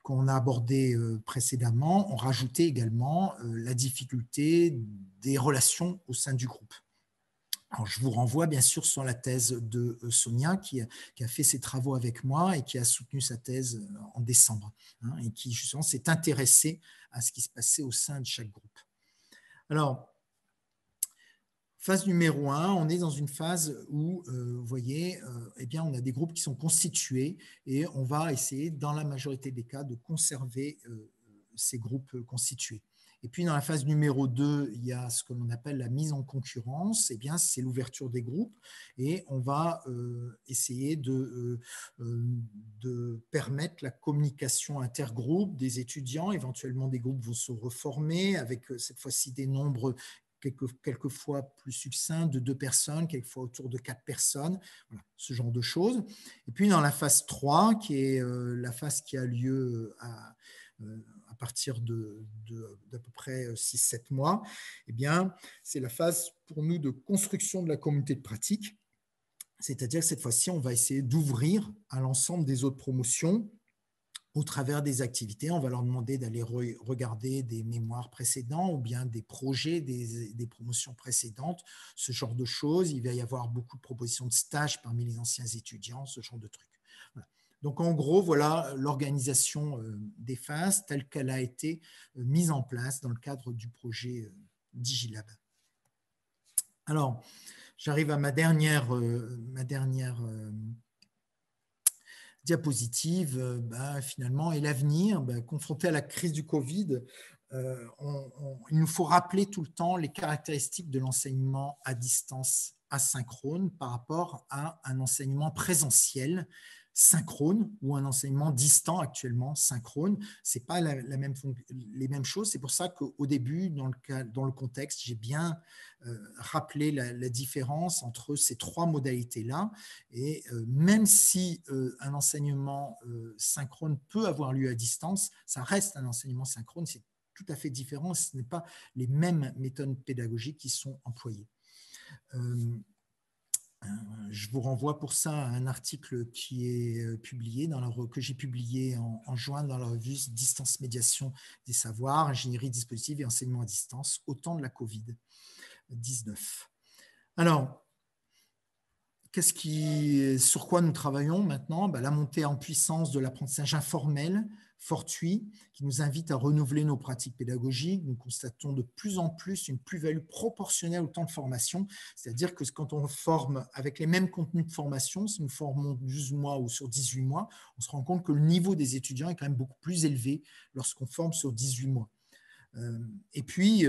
qu'on a abordés précédemment, on rajoutait également la difficulté des relations au sein du groupe. Alors, je vous renvoie bien sûr sur la thèse de Sonia qui a fait ses travaux avec moi et qui a soutenu sa thèse en décembre, hein, et qui justement s'est intéressée à ce qui se passait au sein de chaque groupe. Alors, phase numéro 1, on est dans une phase où, vous voyez, eh bien, on a des groupes qui sont constitués et on va essayer, dans la majorité des cas, de conserver ces groupes constitués. Et puis, dans la phase numéro 2, il y a ce que l'on appelle la mise en concurrence. Eh bien, c'est l'ouverture des groupes et on va essayer de permettre la communication intergroupe des étudiants. Éventuellement, des groupes vont se reformer avec cette fois-ci des nombres quelquefois plus succinct de 2 personnes, quelquefois autour de 4 personnes, voilà, ce genre de choses. Et puis dans la phase 3, qui est la phase qui a lieu à partir d'à peu près 6-7 mois, eh bien, c'est la phase pour nous de construction de la communauté de pratique. C'est-à-dire que cette fois-ci, on va essayer d'ouvrir à l'ensemble des autres promotions au travers des activités. On va leur demander d'aller regarder des mémoires précédents ou bien des projets des promotions précédentes, ce genre de choses. Il va y avoir beaucoup de propositions de stages parmi les anciens étudiants, ce genre de trucs. Voilà. Donc, en gros, voilà l'organisation des phases telle qu'elle a été mise en place dans le cadre du projet Digilab. Alors, j'arrive à ma dernière diapositive, finalement, et l'avenir, confronté à la crise du Covid, il nous faut rappeler tout le temps les caractéristiques de l'enseignement à distance asynchrone par rapport à un enseignement présentiel. synchrone ou un enseignement distant actuellement synchrone. Ce n'est pas les mêmes choses. C'est pour ça qu'au début, dans le contexte, j'ai bien rappelé la différence entre ces trois modalités-là. Et même si un enseignement synchrone peut avoir lieu à distance, ça reste un enseignement synchrone. C'est tout à fait différent. Ce n'est pas les mêmes méthodes pédagogiques qui sont employées. Je vous renvoie pour ça à un article qui est publié que j'ai publié en juin dans la revue Distance Médiation des Savoirs, Ingénierie dispositive et enseignement à distance au temps de la Covid-19. Alors, sur quoi nous travaillons maintenant? La montée en puissance de l'apprentissage informel, fortuit, qui nous invite à renouveler nos pratiques pédagogiques. Nous constatons de plus en plus une plus-value proportionnelle au temps de formation, c'est-à-dire que quand on forme avec les mêmes contenus de formation, si nous formons 12 mois ou sur 18 mois, on se rend compte que le niveau des étudiants est quand même beaucoup plus élevé lorsqu'on forme sur 18 mois. Et puis,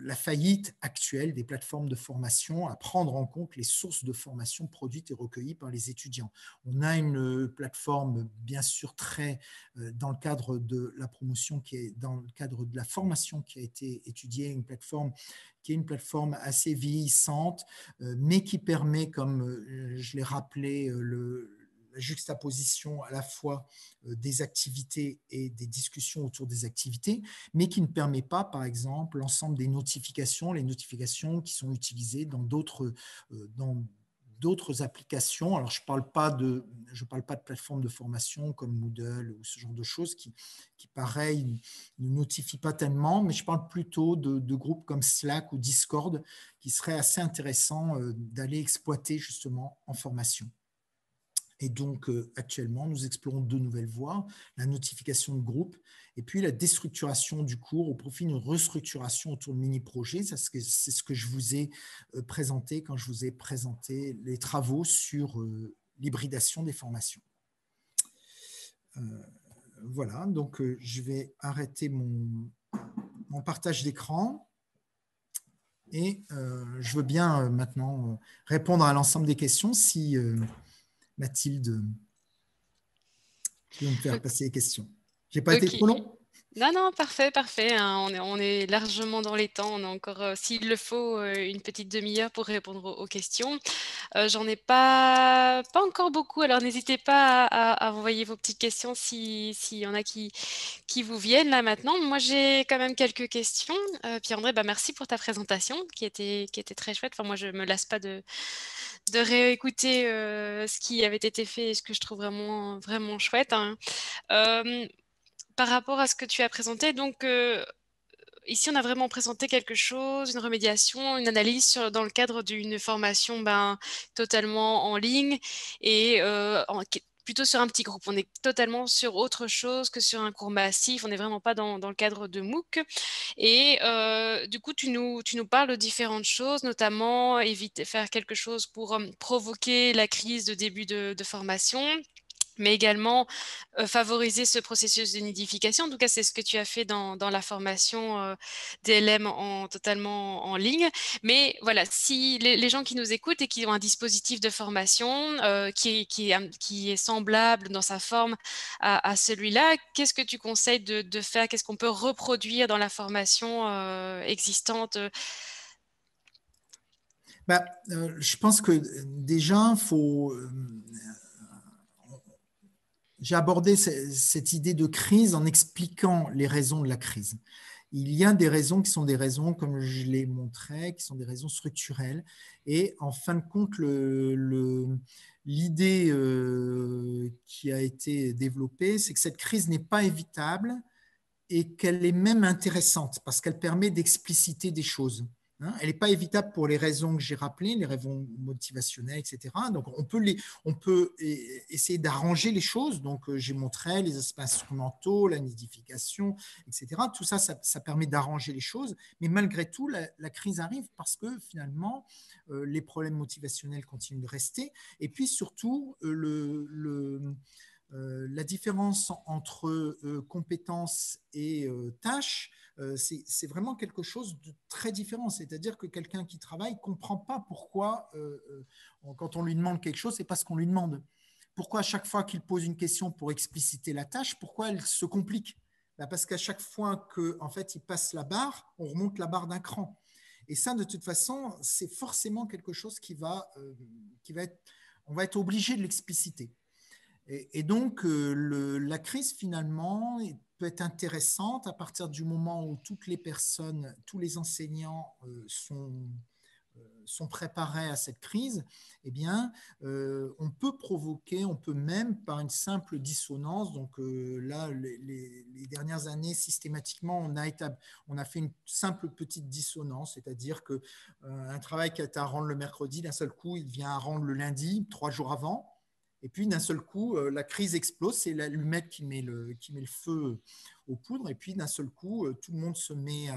la faillite actuelle des plateformes de formation à prendre en compte les sources de formation produites et recueillies par les étudiants. On a une plateforme, bien sûr, dans le cadre de la promotion, dans le cadre de la formation qui a été étudiée, une plateforme qui est une plateforme assez vieillissante, mais qui permet, comme je l'ai rappelé, la juxtaposition à la fois des activités et des discussions autour des activités, mais qui ne permet pas, par exemple, l'ensemble des notifications, les notifications qui sont utilisées dans d'autres applications. Alors, je ne parle pas de plateformes de formation comme Moodle ou ce genre de choses qui pareil, ne notifient pas tellement, mais je parle plutôt de groupes comme Slack ou Discord qui seraient assez intéressants d'aller exploiter justement en formation. Et donc, actuellement, nous explorons deux nouvelles voies, la notification de groupe et puis la déstructuration du cours au profit d'une restructuration autour de mini-projets. C'est ce que je vous ai présenté quand je vous ai présenté les travaux sur l'hybridation des formations. Voilà, donc je vais arrêter mon partage d'écran. Et je veux bien maintenant répondre à l'ensemble des questions si... Mathilde, tu veux me faire passer les questions. Je n'ai pas été trop long? Non, non, parfait, parfait. Hein. On est largement dans les temps. On a encore, s'il le faut, une petite demi-heure pour répondre aux questions. J'en ai pas encore beaucoup, alors n'hésitez pas à envoyer vos petites questions s'il y en a qui vous viennent là maintenant. Moi, j'ai quand même quelques questions. Pierre-André, merci pour ta présentation qui était très chouette. Enfin, moi, je me lasse pas de réécouter ce qui avait été fait et ce que je trouve vraiment, vraiment chouette. Hein. Par rapport à ce que tu as présenté, donc ici on a vraiment présenté quelque chose, une remédiation, une analyse dans le cadre d'une formation totalement en ligne et plutôt sur un petit groupe. On est totalement sur autre chose que sur un cours massif. On n'est vraiment pas dans le cadre de MOOC. Et du coup, tu nous parles de différentes choses, notamment faire quelque chose pour provoquer la crise de début de formation, mais également favoriser ce processus de nidification. En tout cas, c'est ce que tu as fait dans la formation DLM totalement en ligne. Mais voilà, si les gens qui nous écoutent et qui ont un dispositif de formation qui est semblable dans sa forme à celui-là, qu'est-ce que tu conseilles de faire? Qu'est-ce qu'on peut reproduire dans la formation existante? Je pense que déjà, j'ai abordé cette idée de crise en expliquant les raisons de la crise. Il y a des raisons qui sont des raisons, comme je l'ai montré, qui sont des raisons structurelles. Et en fin de compte, l'idée qui a été développée, c'est que cette crise n'est pas évitable et qu'elle est même intéressante parce qu'elle permet d'expliciter des choses. Elle n'est pas évitable pour les raisons que j'ai rappelées, les raisons motivationnelles, etc. Donc, on peut essayer d'arranger les choses. Donc, j'ai montré les aspects instrumentaux, la nidification, etc. Tout ça, ça permet d'arranger les choses. Mais malgré tout, la crise arrive parce que finalement, les problèmes motivationnels continuent de rester. Et puis, surtout, la différence entre compétences et tâches, c'est vraiment quelque chose de très différent. C'est-à-dire que quelqu'un qui travaille ne comprend pas pourquoi, quand on lui demande quelque chose, c'est pas ce qu'on lui demande. pourquoi à chaque fois qu'il pose une question pour expliciter la tâche, pourquoi elle se complique? Parce qu'à chaque fois qu'en fait, il passe la barre, on remonte la barre d'un cran. Et ça, de toute façon, c'est forcément quelque chose qui va être, on va être obligé de l'expliciter. Et donc, la crise, finalement, peut être intéressante à partir du moment où toutes les personnes, tous les enseignants sont préparés à cette crise. Eh bien, on peut même, par une simple dissonance, donc là, les dernières années, systématiquement, on a fait une simple petite dissonance, c'est-à-dire qu'un travail qui est à rendre le mercredi, d'un seul coup, il vient à rendre le lundi, 3 jours avant. Et puis, d'un seul coup, la crise explose. C'est l'allumette qui met le feu aux poudres. Et puis, d'un seul coup, tout le monde se met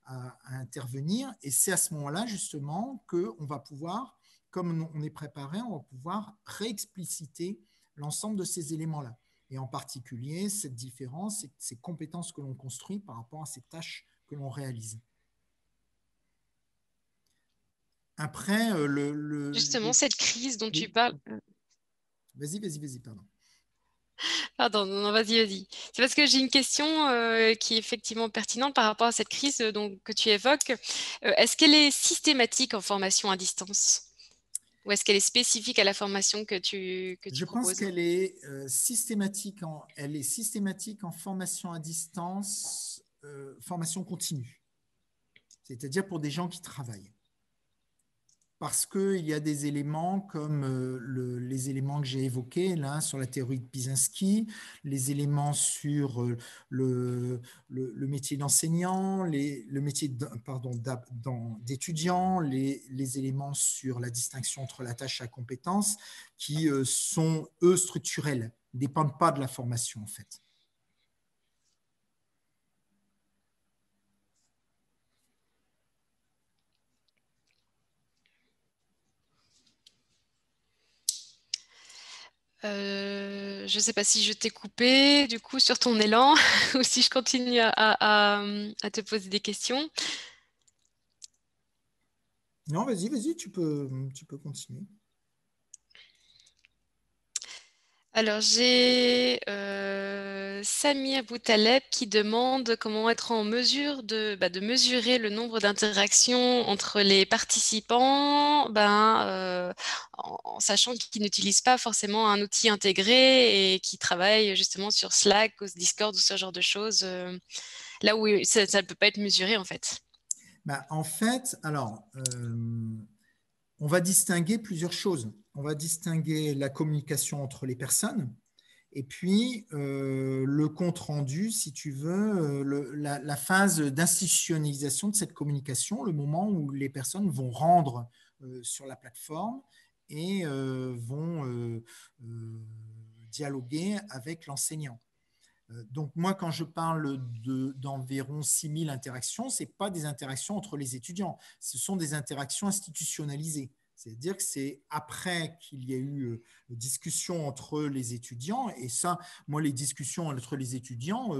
à intervenir. Et c'est à ce moment-là, justement, qu'on va pouvoir, comme on est préparé, on va pouvoir réexpliciter l'ensemble de ces éléments-là. Et en particulier, cette différence, ces compétences que l'on construit par rapport à ces tâches que l'on réalise. Après, Justement, cette crise dont tu parles. Vas-y, pardon. Pardon, non, vas-y. C'est parce que j'ai une question qui est effectivement pertinente par rapport à cette crise que tu évoques. Est-ce qu'elle est systématique en formation à distance? Ou est-ce qu'elle est spécifique à la formation que tu Je pense proposes? qu'elle est systématique en formation à distance, formation continue. C'est-à-dire pour des gens qui travaillent. Parce qu'il y a des éléments comme les éléments que j'ai évoqués là sur la théorie de Pisinski, les éléments sur le métier d'enseignant, le métier d'étudiant, les éléments sur la distinction entre la tâche et la compétence qui sont, eux, structurels, ne dépendent pas de la formation en fait. Je ne sais pas si je t'ai coupé du coup sur ton élan ou si je continue à te poser des questions. Non, vas-y, tu peux continuer. Alors, j'ai Samir Boutaleb qui demande comment être en mesure de mesurer le nombre d'interactions entre les participants en sachant qu'ils n'utilisent pas forcément un outil intégré et qui travaillent justement sur Slack, ou Discord ou ce genre de choses, là où ça ne peut pas être mesuré en fait. En fait, alors, on va distinguer plusieurs choses. On va distinguer la communication entre les personnes et puis le compte-rendu, si tu veux, la phase d'institutionnalisation de cette communication, le moment où les personnes vont rendre sur la plateforme et vont dialoguer avec l'enseignant. Donc moi, quand je parle d'environ 6000 interactions, ce n'est pas des interactions entre les étudiants, ce sont des interactions institutionnalisées. C'est-à-dire que c'est après qu'il y a eu discussion entre les étudiants, et ça, moi, les discussions entre les étudiants,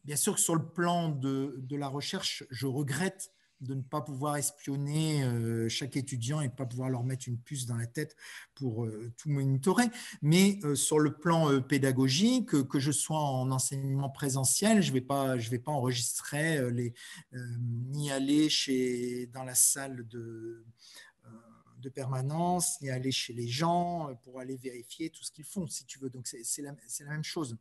bien sûr que sur le plan de la recherche, je regrette de ne pas pouvoir espionner chaque étudiant et de ne pas pouvoir leur mettre une puce dans la tête pour tout monitorer. Mais sur le plan pédagogique, que je sois en enseignement présentiel, je ne vais pas enregistrer ni aller dans la salle de permanence, ni aller chez les gens pour aller vérifier tout ce qu'ils font, si tu veux. Donc, c'est la même chose.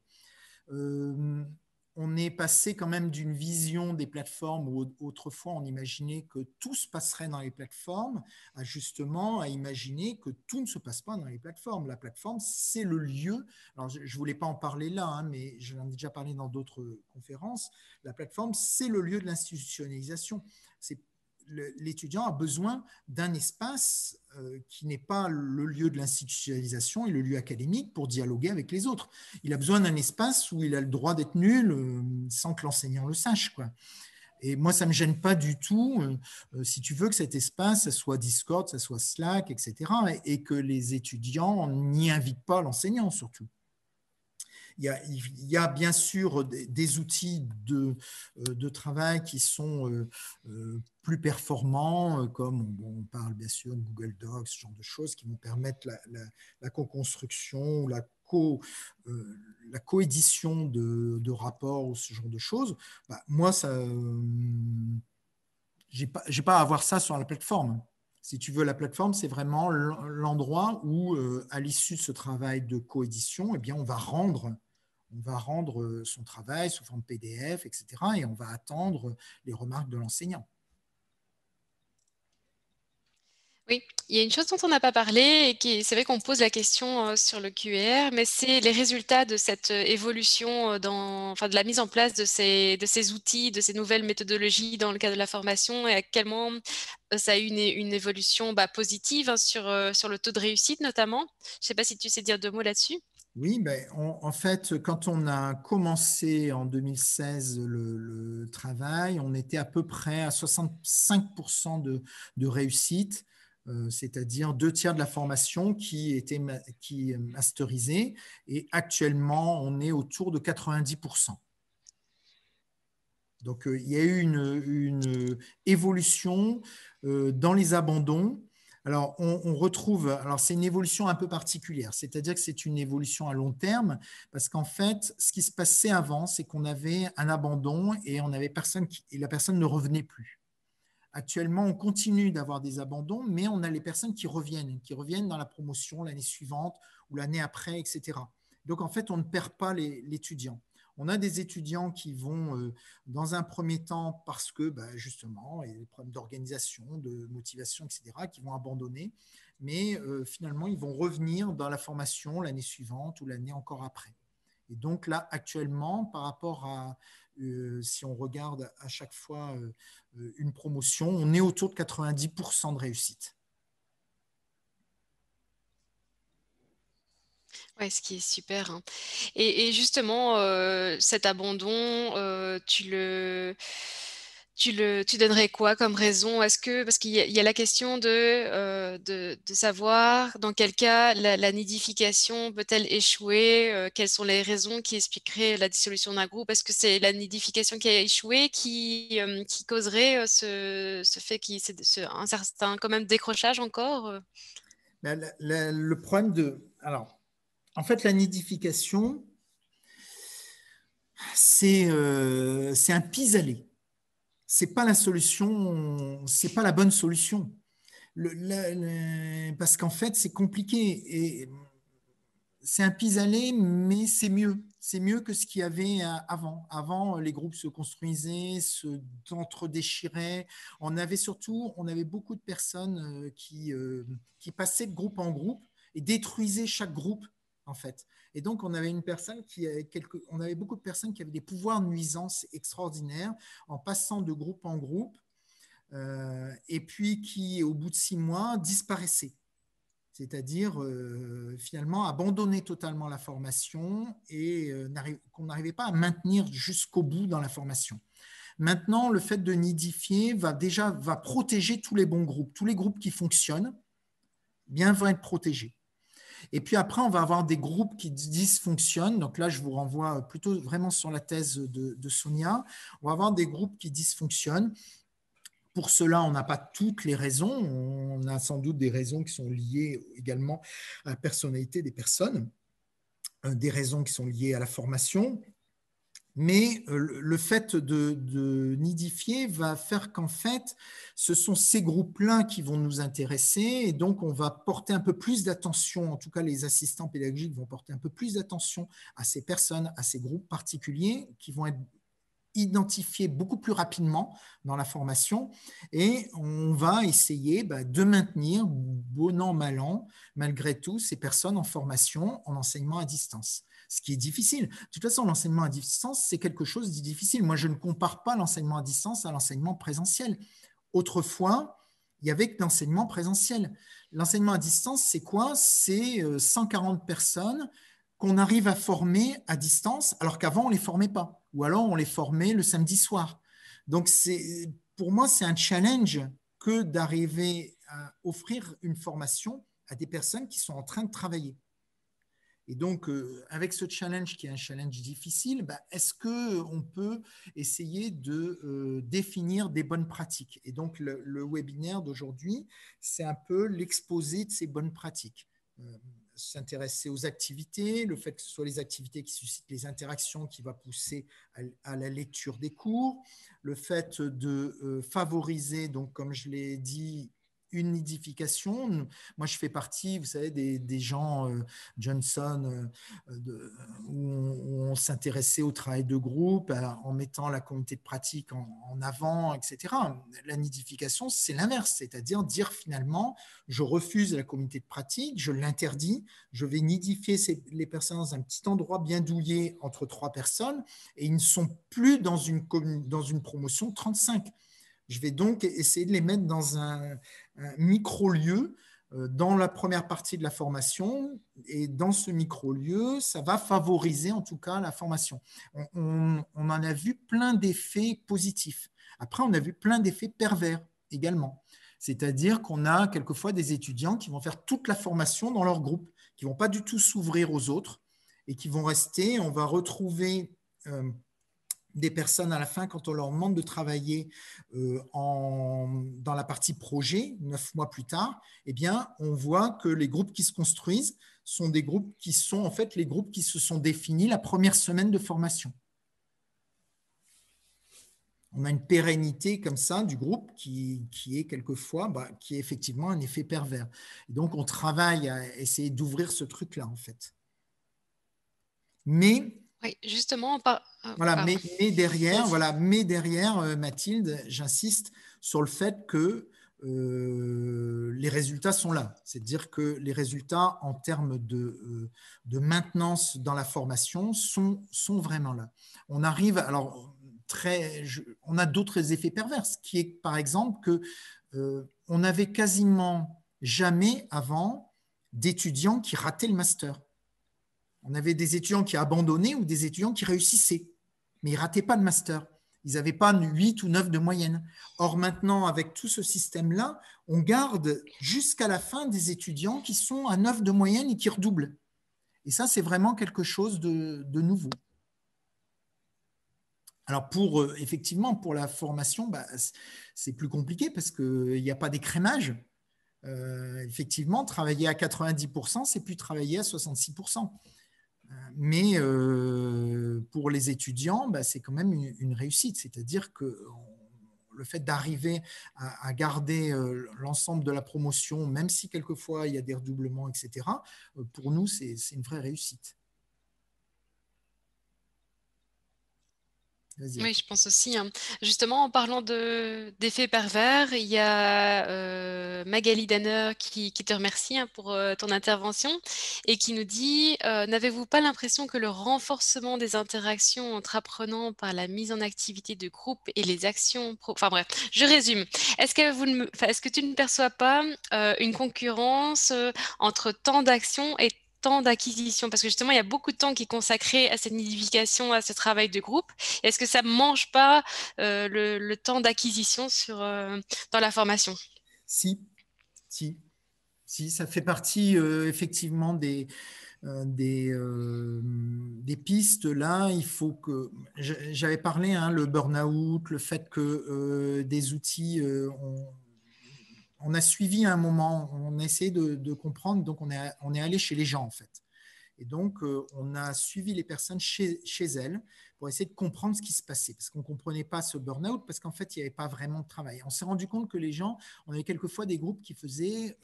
On est passé quand même d'une vision des plateformes où autrefois on imaginait que tout se passerait dans les plateformes à justement à imaginer que tout ne se passe pas dans les plateformes. La plateforme, c'est le lieu. Alors, je ne voulais pas en parler là, mais j'en ai déjà parlé dans d'autres conférences. La plateforme, c'est le lieu de l'institutionnalisation. L'étudiant a besoin d'un espace qui n'est pas le lieu de l'institutionnalisation et le lieu académique pour dialoguer avec les autres. Il a besoin d'un espace où il a le droit d'être nul sans que l'enseignant le sache, quoi. Et moi, ça ne me gêne pas du tout, si tu veux, que cet espace, ça soit Discord, ça soit Slack, etc., et que les étudiants n'y invitent pas l'enseignant, surtout. il y a bien sûr des outils de travail qui sont plus performants, comme on parle bien sûr de Google Docs, ce genre de choses qui vont permettre la co-construction, la coédition de rapports ou ce genre de choses. Moi, j'ai pas à avoir ça sur la plateforme. Si tu veux, la plateforme, c'est vraiment l'endroit où, à l'issue de ce travail de coédition, eh bien, on va rendre son travail sous forme PDF, etc. Et on va attendre les remarques de l'enseignant. Oui, il y a une chose dont on n'a pas parlé et qui, c'est vrai qu'on pose la question sur le QER, mais c'est les résultats de cette évolution de la mise en place de ces outils, de ces nouvelles méthodologies dans le cadre de la formation et à quel moment ça a eu une évolution positive sur le taux de réussite notamment. Je ne sais pas si tu sais dire deux mots là-dessus. Oui, en fait, quand on a commencé en 2016 le travail, on était à peu près à 65% de réussite, c'est-à-dire 2 tiers de la formation qui est masterisée, et actuellement, on est autour de 90%. Donc, il y a eu une évolution dans les abandons. Alors, on retrouve, alors c'est une évolution un peu particulière, c'est-à-dire que c'est une évolution à long terme, parce qu'en fait, ce qui se passait avant, c'est qu'on avait un abandon et on avait personne et la personne ne revenait plus. Actuellement, on continue d'avoir des abandons, mais on a les personnes qui reviennent dans la promotion l'année suivante ou l'année après, etc. Donc, en fait, on ne perd pas l'étudiant. On a des étudiants qui vont, dans un premier temps, parce que justement, il y a des problèmes d'organisation, de motivation, etc., qui vont abandonner, mais finalement, ils vont revenir dans la formation l'année suivante ou l'année encore après. Et donc là, actuellement, par rapport à, si on regarde à chaque fois une promotion, on est autour de 90% de réussite. Ouais, ce qui est super, hein. Et justement, cet abandon, tu donnerais quoi comme raison? Parce qu'il y a la question de savoir dans quel cas la nidification peut-elle échouer? Quelles sont les raisons qui expliqueraient la dissolution d'un groupe? Est-ce que c'est la nidification qui a échoué qui causerait ce fait qu'il y ait un certain quand même décrochage encore? Le problème alors, en fait, la nidification, c'est un pis-aller. C'est pas la solution, c'est pas la bonne solution. Parce qu'en fait, c'est compliqué. Et c'est un pis-aller, mais c'est mieux. C'est mieux que ce qu'il y avait avant. Avant, les groupes se construisaient, s'entre-déchiraient. On avait beaucoup de personnes qui passaient de groupe en groupe et détruisaient chaque groupe, en fait. Et donc, on avait beaucoup de personnes qui avaient des pouvoirs de nuisance extraordinaires en passant de groupe en groupe, et puis qui, au bout de 6 mois, disparaissaient. C'est-à-dire finalement abandonner totalement la formation et qu'on n'arrivait pas à maintenir jusqu'au bout dans la formation. Maintenant, le fait de nidifier va protéger tous les bons groupes. Tous les groupes qui fonctionnent bien vont être protégés. Et puis après, on va avoir des groupes qui dysfonctionnent. Donc là, je vous renvoie plutôt vraiment sur la thèse de Sonia. On va avoir des groupes qui dysfonctionnent. Pour cela, on n'a pas toutes les raisons. On a sans doute des raisons qui sont liées également à la personnalité des personnes, des raisons qui sont liées à la formation. Mais le fait de nidifier va faire qu'en fait, ce sont ces groupes-là qui vont nous intéresser. Et donc, on va porter un peu plus d'attention, en tout cas les assistants pédagogiques vont porter un peu plus d'attention à ces personnes, à ces groupes particuliers qui vont être identifier beaucoup plus rapidement dans la formation, et on va essayer de maintenir, bon an, mal an, malgré tout, ces personnes en formation, en enseignement à distance. Ce qui est difficile. De toute façon, l'enseignement à distance, c'est quelque chose de difficile. Moi, je ne compare pas l'enseignement à distance à l'enseignement présentiel. Autrefois, il y avait que l'enseignement présentiel. L'enseignement à distance, c'est quoi? C'est 140 personnes qu'on arrive à former à distance, alors qu'avant, on ne les formait pas. Ou alors, on les formait le samedi soir. Donc, pour moi, c'est un challenge que d'arriver à offrir une formation à des personnes qui sont en train de travailler. Et donc, avec ce challenge qui est un challenge difficile, est-ce qu'on peut essayer de définir des bonnes pratiques? Et donc, le webinaire d'aujourd'hui, c'est un peu l'exposé de ces bonnes pratiques. S'intéresser aux activités, le fait que ce soit les activités qui suscitent les interactions qui va pousser à la lecture des cours, le fait de favoriser, donc comme je l'ai dit, une nidification. Moi, je fais partie, vous savez, des gens Johnson, où on s'intéressait au travail de groupe en mettant la communauté de pratique en avant, etc. La nidification, c'est l'inverse, c'est-à-dire dire finalement, je refuse la communauté de pratique, je l'interdis, je vais nidifier les personnes dans un petit endroit bien douillet entre 3 personnes, et ils ne sont plus dans une promotion 35. Je vais donc essayer de les mettre dans un micro-lieu dans la première partie de la formation, et dans ce micro-lieu, ça va favoriser en tout cas la formation. On en a vu plein d'effets positifs. Après, on a vu plein d'effets pervers également. C'est-à-dire qu'on a quelquefois des étudiants qui vont faire toute la formation dans leur groupe, qui ne vont pas du tout s'ouvrir aux autres et qui vont rester. On va retrouver des personnes à la fin, quand on leur demande de travailler dans la partie projet, 9 mois plus tard, eh bien, on voit que les groupes qui se construisent sont des groupes qui sont en fait les groupes qui se sont définis la première semaine de formation. On a une pérennité comme ça du groupe qui est quelquefois, qui est effectivement un effet pervers. Et donc, on travaille à essayer d'ouvrir ce truc-là, en fait. Mais oui, justement, voilà, mais derrière, Mathilde, j'insiste sur le fait que les résultats sont là. C'est-à-dire que les résultats en termes de maintenance dans la formation sont vraiment là. On arrive, alors, on a d'autres effets pervers, qui est par exemple que on n'avait quasiment jamais avant d'étudiants qui rataient le master. On avait des étudiants qui abandonnaient ou des étudiants qui réussissaient, mais ils ne rataient pas le master. Ils n'avaient pas 8 ou 9 de moyenne. Or, maintenant, avec tout ce système-là, on garde jusqu'à la fin des étudiants qui sont à 9 de moyenne et qui redoublent. Et ça, c'est vraiment quelque chose de nouveau. Alors, effectivement, pour la formation, c'est plus compliqué parce qu'il n'y a pas d'écrémage. Effectivement, travailler à 90%, c'est plus travailler à 66%. Mais pour les étudiants, c'est quand même une réussite. C'est-à-dire que le fait d'arriver à garder l'ensemble de la promotion, même si quelquefois il y a des redoublements, etc., pour nous, c'est une vraie réussite. Oui, je pense aussi. Justement, en parlant d'effets pervers, il y a Magali Danner qui te remercie pour ton intervention et qui nous dit n'avez-vous pas l'impression que le renforcement des interactions entre apprenants par la mise en activité de groupe et les actions enfin bref, je résume. Est-ce que tu ne perçois pas une concurrence entre temps d'action et temps d'acquisition, parce que justement, il y a beaucoup de temps qui est consacré à cette nidification, à ce travail de groupe. Est-ce que ça ne mange pas le temps d'acquisition dans la formation? Si, ça fait partie effectivement des pistes. Là, il faut que... J'avais parlé, le burn-out, le fait que des outils... on a suivi à un moment, on a essayé de comprendre, donc on est allé chez les gens en fait. Et donc, on a suivi les personnes chez elles pour essayer de comprendre ce qui se passait, parce qu'on ne comprenait pas ce burn-out, parce qu'en fait, il n'y avait pas vraiment de travail. On s'est rendu compte que les gens, on avait quelquefois des groupes qui faisaient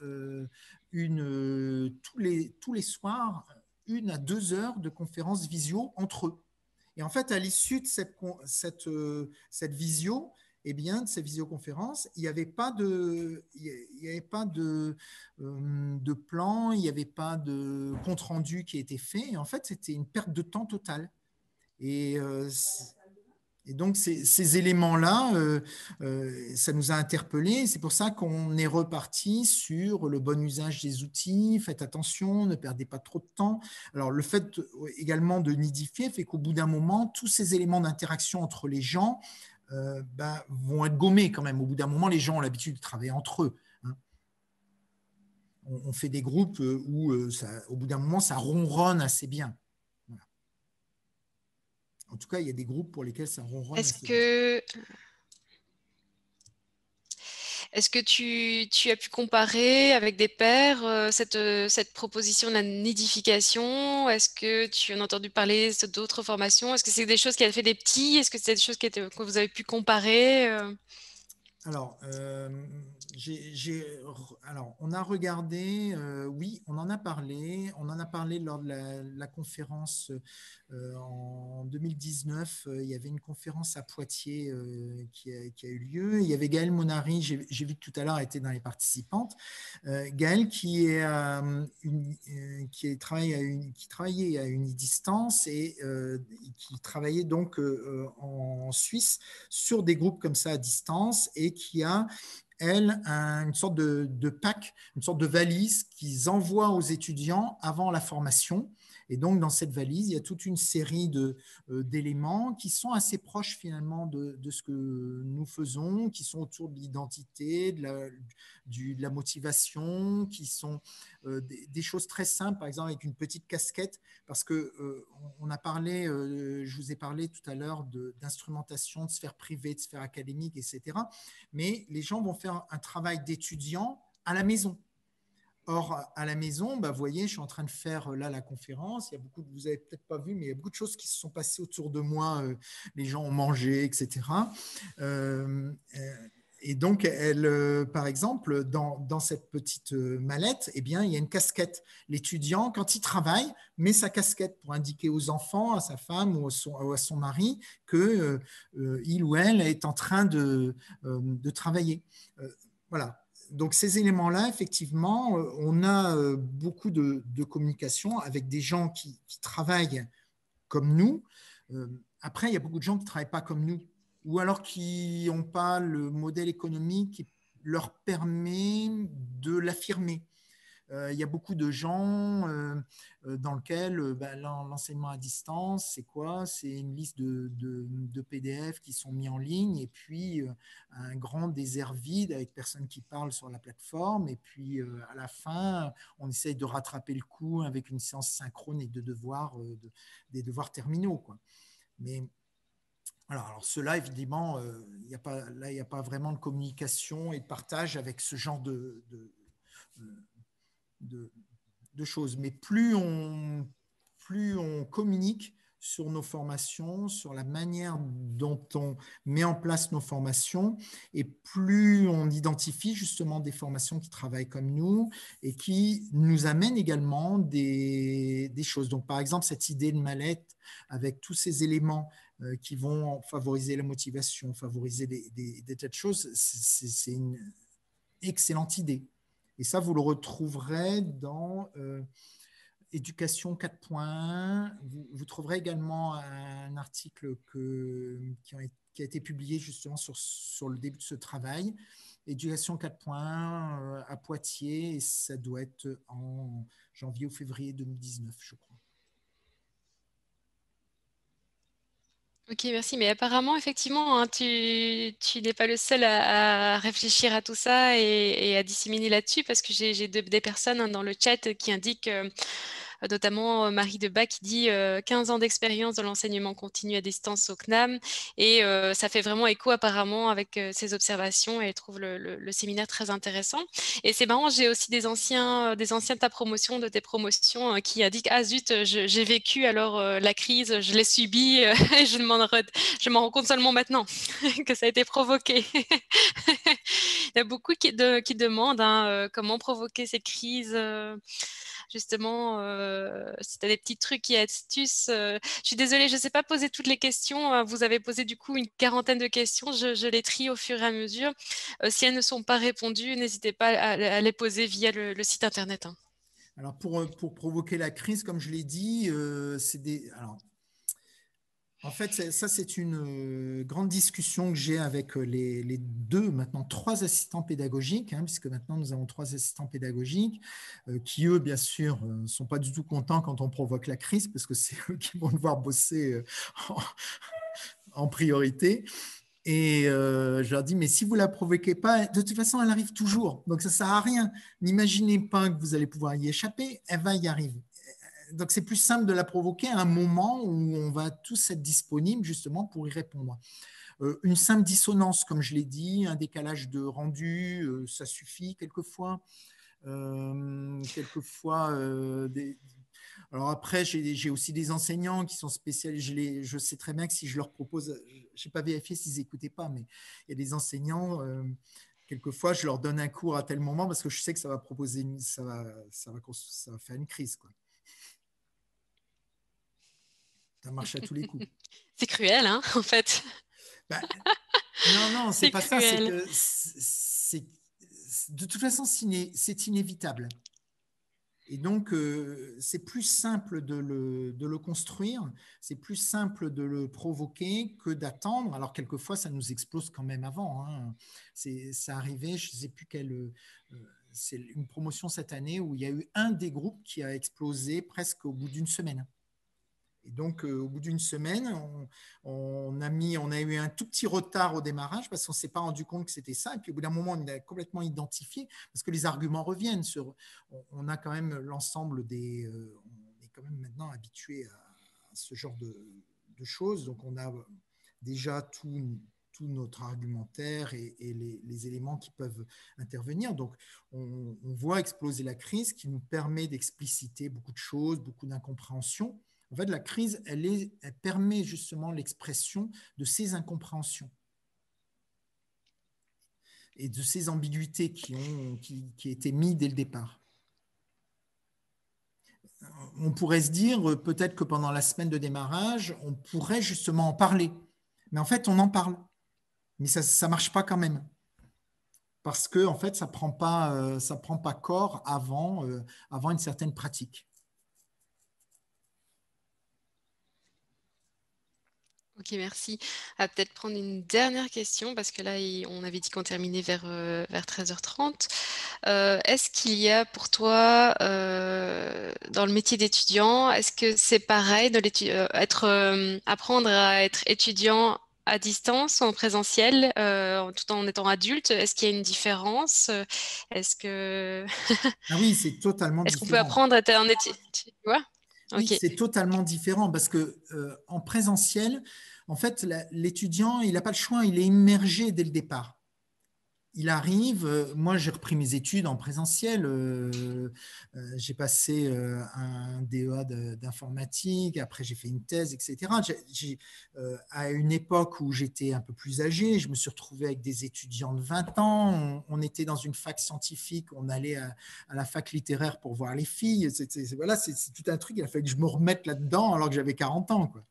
tous les soirs 1 à 2 heures de conférences visio entre eux. Et en fait, à l'issue de cette visio, de ces visioconférences, il n'y avait pas de plan, il n'y avait pas de compte-rendu qui était fait. Et en fait, c'était une perte de temps totale. Et donc, ces éléments-là, ça nous a interpellés. C'est pour ça qu'on est reparti sur le bon usage des outils. Faites attention, ne perdez pas trop de temps. Alors, le fait également de nidifier fait qu'au bout d'un moment, tous ces éléments d'interaction entre les gens vont être gommés quand même. Au bout d'un moment, les gens ont l'habitude de travailler entre eux. on fait des groupes où au bout d'un moment, ça ronronne assez bien. Voilà. En tout cas, il y a des groupes pour lesquels ça ronronne Est-ce assez bien. que Est-ce que tu as pu comparer avec des pairs cette proposition de nidification? Est-ce que tu en as entendu parler d'autres formations? Est-ce que c'est des choses qui avaient fait des petits? Est-ce que c'est des choses que vous avez pu comparer? Alors, alors, on a regardé, oui, on en a parlé. On en a parlé lors de la conférence en 2019. Il y avait une conférence à Poitiers qui a eu lieu. Il y avait Gaëlle Monari, j'ai vu que tout à l'heure, elle était dans les participantes. Gaëlle qui travaillait à Unidistance et qui travaillait donc en Suisse sur des groupes comme ça à distance et qui a, elle, une sorte de pack, une sorte de valise qu'ils envoient aux étudiants avant la formation. Et donc, dans cette valise, il y a toute une série d'éléments qui sont assez proches finalement de ce que nous faisons, qui sont autour de l'identité, de la motivation, qui sont des choses très simples, par exemple avec une petite casquette, parce que on a parlé, je vous ai parlé tout à l'heure d'instrumentation, de sphère privée, de sphère académique, etc. Mais les gens vont faire un travail d'étudiant à la maison. Or, à la maison, vous voyez, je suis en train de faire là la conférence. Il y a beaucoup, vous n'avez peut-être pas vu, mais il y a beaucoup de choses qui se sont passées autour de moi. Les gens ont mangé, etc. Et donc, par exemple, dans cette petite mallette, eh bien, il y a une casquette. L'étudiant, quand il travaille, met sa casquette pour indiquer aux enfants, à sa femme ou à son mari que il ou elle est en train de travailler. Voilà. Donc ces éléments-là, effectivement, on a beaucoup de communication avec des gens qui travaillent comme nous. Après, il y a beaucoup de gens qui ne travaillent pas comme nous, ou alors qui n'ont pas le modèle économique qui leur permet de l'affirmer. Il y a beaucoup de gens dans lesquels l'enseignement à distance, c'est quoi? C'est une liste de PDF qui sont mis en ligne et puis un grand désert vide avec personne qui parle sur la plateforme. Et puis à la fin, on essaye de rattraper le coup avec une séance synchrone et des devoirs terminaux, quoi. Mais alors cela, évidemment, il n'y a pas vraiment de communication et de partage avec ce genre de, de choses. Mais plus on communique sur nos formations, sur la manière dont on met en place nos formations, et plus on identifie justement des formations qui travaillent comme nous et qui nous amènent également des choses. Donc, par exemple, cette idée de mallette avec tous ces éléments qui vont favoriser la motivation, favoriser des tas de choses, c'est une excellente idée. Et ça, vous le retrouverez dans Éducation 4.1. Vous trouverez également un article qui a été publié justement sur le début de ce travail. Éducation 4.1 à Poitiers, et ça doit être en janvier ou février 2019, je crois. Ok, merci. Mais apparemment, effectivement, hein, tu n'es pas le seul à réfléchir à tout ça et à disséminer là-dessus parce que j'ai des personnes hein, dans le chat qui indiquent notamment Marie Debat qui dit 15 ans d'expérience dans l'enseignement continu à distance au CNAM et ça fait vraiment écho apparemment avec ses observations et elle trouve le séminaire très intéressant. Et c'est marrant, j'ai aussi des anciens de ta promotion, de tes promotions qui indiquent ah zut, j'ai vécu alors la crise, je l'ai subie et je m'en rends compte seulement maintenant que ça a été provoqué. Il y a beaucoup qui demandent hein, comment provoquer ces crises. Justement, si tu as des petits trucs et astuces. Je suis désolée, je ne sais pas poser toutes les questions. Vous avez posé du coup une quarantaine de questions. Je les trie au fur et à mesure. Si elles ne sont pas répondues, n'hésitez pas à les poser via le site internet. Hein. Alors, pour provoquer la crise, comme je l'ai dit, alors, en fait, ça, c'est une grande discussion que j'ai avec les deux, maintenant trois assistants pédagogiques, hein, puisque maintenant nous avons trois assistants pédagogiques qui, eux, bien sûr, ne sont pas du tout contents quand on provoque la crise, parce que c'est eux qui vont devoir bosser en priorité. Et je leur dis, mais si vous ne la provoquez pas, de toute façon, elle arrive toujours. Donc, ça ne sert à rien. N'imaginez pas que vous allez pouvoir y échapper, elle va y arriver. Donc, c'est plus simple de la provoquer à un moment où on va tous être disponibles justement pour y répondre. Une simple dissonance, comme je l'ai dit, un décalage de rendu, ça suffit quelquefois. Quelquefois, alors après, j'ai aussi des enseignants qui sont spécialisés. Je sais très bien que si je leur propose, je n'ai pas vérifié s'ils n'écoutaient pas, mais il y a des enseignants, quelquefois, je leur donne un cours à tel moment parce que je sais que ça va proposer, ça va faire une crise, quoi. Ça marche à tous les coups. C'est cruel, hein, en fait. Bah, non, c'est C'est pas ça. C'est cruel. que de toute façon, c'est inévitable. Et donc, c'est plus simple de le construire, c'est plus simple de le provoquer que d'attendre. Alors, quelquefois, ça nous explose quand même avant, hein. Ça arrivait, je ne sais plus c'est une promotion cette année où il y a eu un des groupes qui a explosé presque au bout d'une semaine. Et donc, au bout d'une semaine, on a eu un tout petit retard au démarrage parce qu'on ne s'est pas rendu compte que c'était ça. Et puis, au bout d'un moment, on a complètement identifié parce que les arguments reviennent. On a quand même l'ensemble des. On est quand même maintenant habitué à ce genre de choses. Donc, on a déjà tout notre argumentaire et les éléments qui peuvent intervenir. Donc, on voit exploser la crise qui nous permet d'expliciter beaucoup de choses, beaucoup d'incompréhension. En fait, la crise, elle permet justement l'expression de ces incompréhensions et de ces ambiguïtés qui étaient mises dès le départ. On pourrait se dire, peut-être que pendant la semaine de démarrage, on pourrait justement en parler. Mais en fait, on en parle. Mais ça ne marche pas quand même. Parce que, en fait, ça prend pas corps avant une certaine pratique. Ok, merci. À peut-être prendre une dernière question parce que là, on avait dit qu'on terminait vers 13h30. Est-ce qu'il y a pour toi, dans le métier d'étudiant, est-ce que c'est pareil apprendre à être étudiant à distance ou en présentiel, tout en étant adulte? Est-ce qu'il y a une différence? Est-ce que Ah oui, c'est totalement est-ce qu'on peut différent. apprendre à être un étudiant? Tu vois? Oui, Ok. c'est totalement différent parce que en présentiel, en fait, l'étudiant, il n'a pas le choix, il est immergé dès le départ. Il arrive, moi j'ai repris mes études en présentiel, j'ai passé un DEA d'informatique, après j'ai fait une thèse, etc. À une époque où j'étais un peu plus âgé, je me suis retrouvé avec des étudiants de 20 ans, on était dans une fac scientifique, on allait à la fac littéraire pour voir les filles, voilà, c'est tout un truc, il a fallu que je me remette là-dedans alors que j'avais 40 ans, quoi.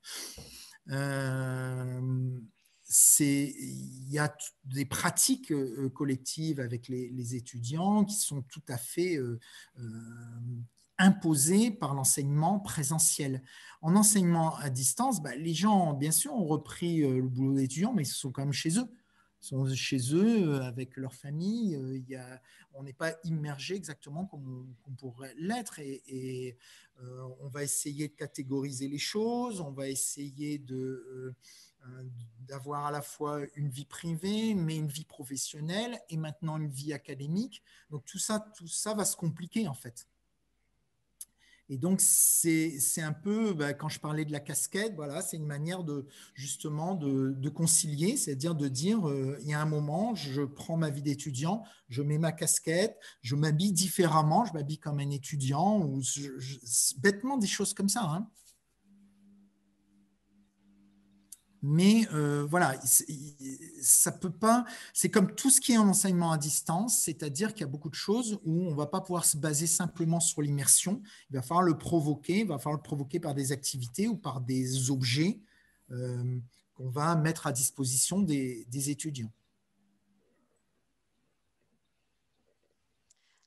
Il y a des pratiques collectives avec les étudiants qui sont tout à fait imposées par l'enseignement présentiel. En enseignement à distance, les gens, bien sûr, ont repris le boulot d'étudiants, mais ils sont quand même chez eux. Ils sont chez eux avec leur famille. On n'est pas immergé exactement comme on pourrait l'être. Et on va essayer de catégoriser les choses, on va essayer d'avoir à la fois une vie privée, mais une vie professionnelle et maintenant une vie académique. Donc tout ça va se compliquer en fait. Et donc, c'est un peu, quand je parlais de la casquette, voilà, c'est une manière justement de concilier, c'est-à-dire de dire, il y a un moment, je prends ma vie d'étudiant, je mets ma casquette, je m'habille différemment, je m'habille comme un étudiant, ou bêtement des choses comme ça, hein. Mais voilà, ça peut pas. C'est comme tout ce qui est en enseignement à distance, c'est-à-dire qu'il y a beaucoup de choses où on ne va pas pouvoir se baser simplement sur l'immersion. Il va falloir le provoquer, il va falloir le provoquer par des activités ou par des objets qu'on va mettre à disposition des étudiants.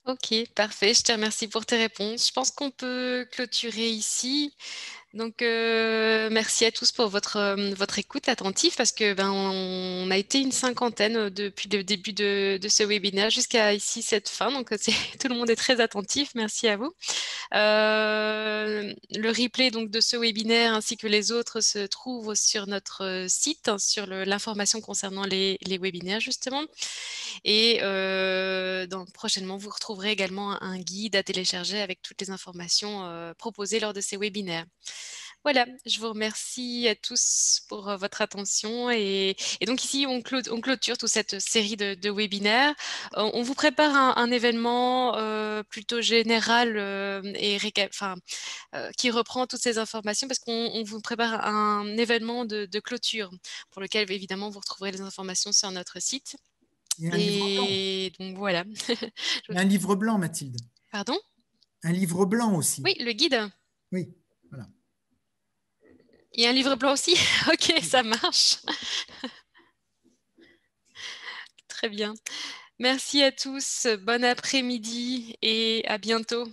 Ok, parfait. Je te remercie pour tes réponses. Je pense qu'on peut clôturer ici. Donc, merci à tous pour votre écoute attentive parce que on a été une cinquantaine depuis le début de ce webinaire jusqu'à ici cette fin. Donc, tout le monde est très attentif. Merci à vous. Le replay donc, de ce webinaire ainsi que les autres se trouvent sur notre site, hein, sur l'information concernant les webinaires justement. Et prochainement, vous retrouverez également un guide à télécharger avec toutes les informations proposées lors de ces webinaires. Voilà, je vous remercie à tous pour votre attention et donc ici on clôture toute cette série de webinaires. On vous prépare un événement plutôt général qui reprend toutes ces informations parce qu'on vous prépare un événement de clôture pour lequel évidemment vous retrouverez les informations sur notre site. Et un livre blanc. Et donc voilà. Et un livre blanc, Mathilde. Pardon? Un livre blanc aussi. Oui, le guide. Oui, voilà. Il y a un livre blanc aussi? Ok, ça marche. Très bien. Merci à tous. Bon après-midi et à bientôt.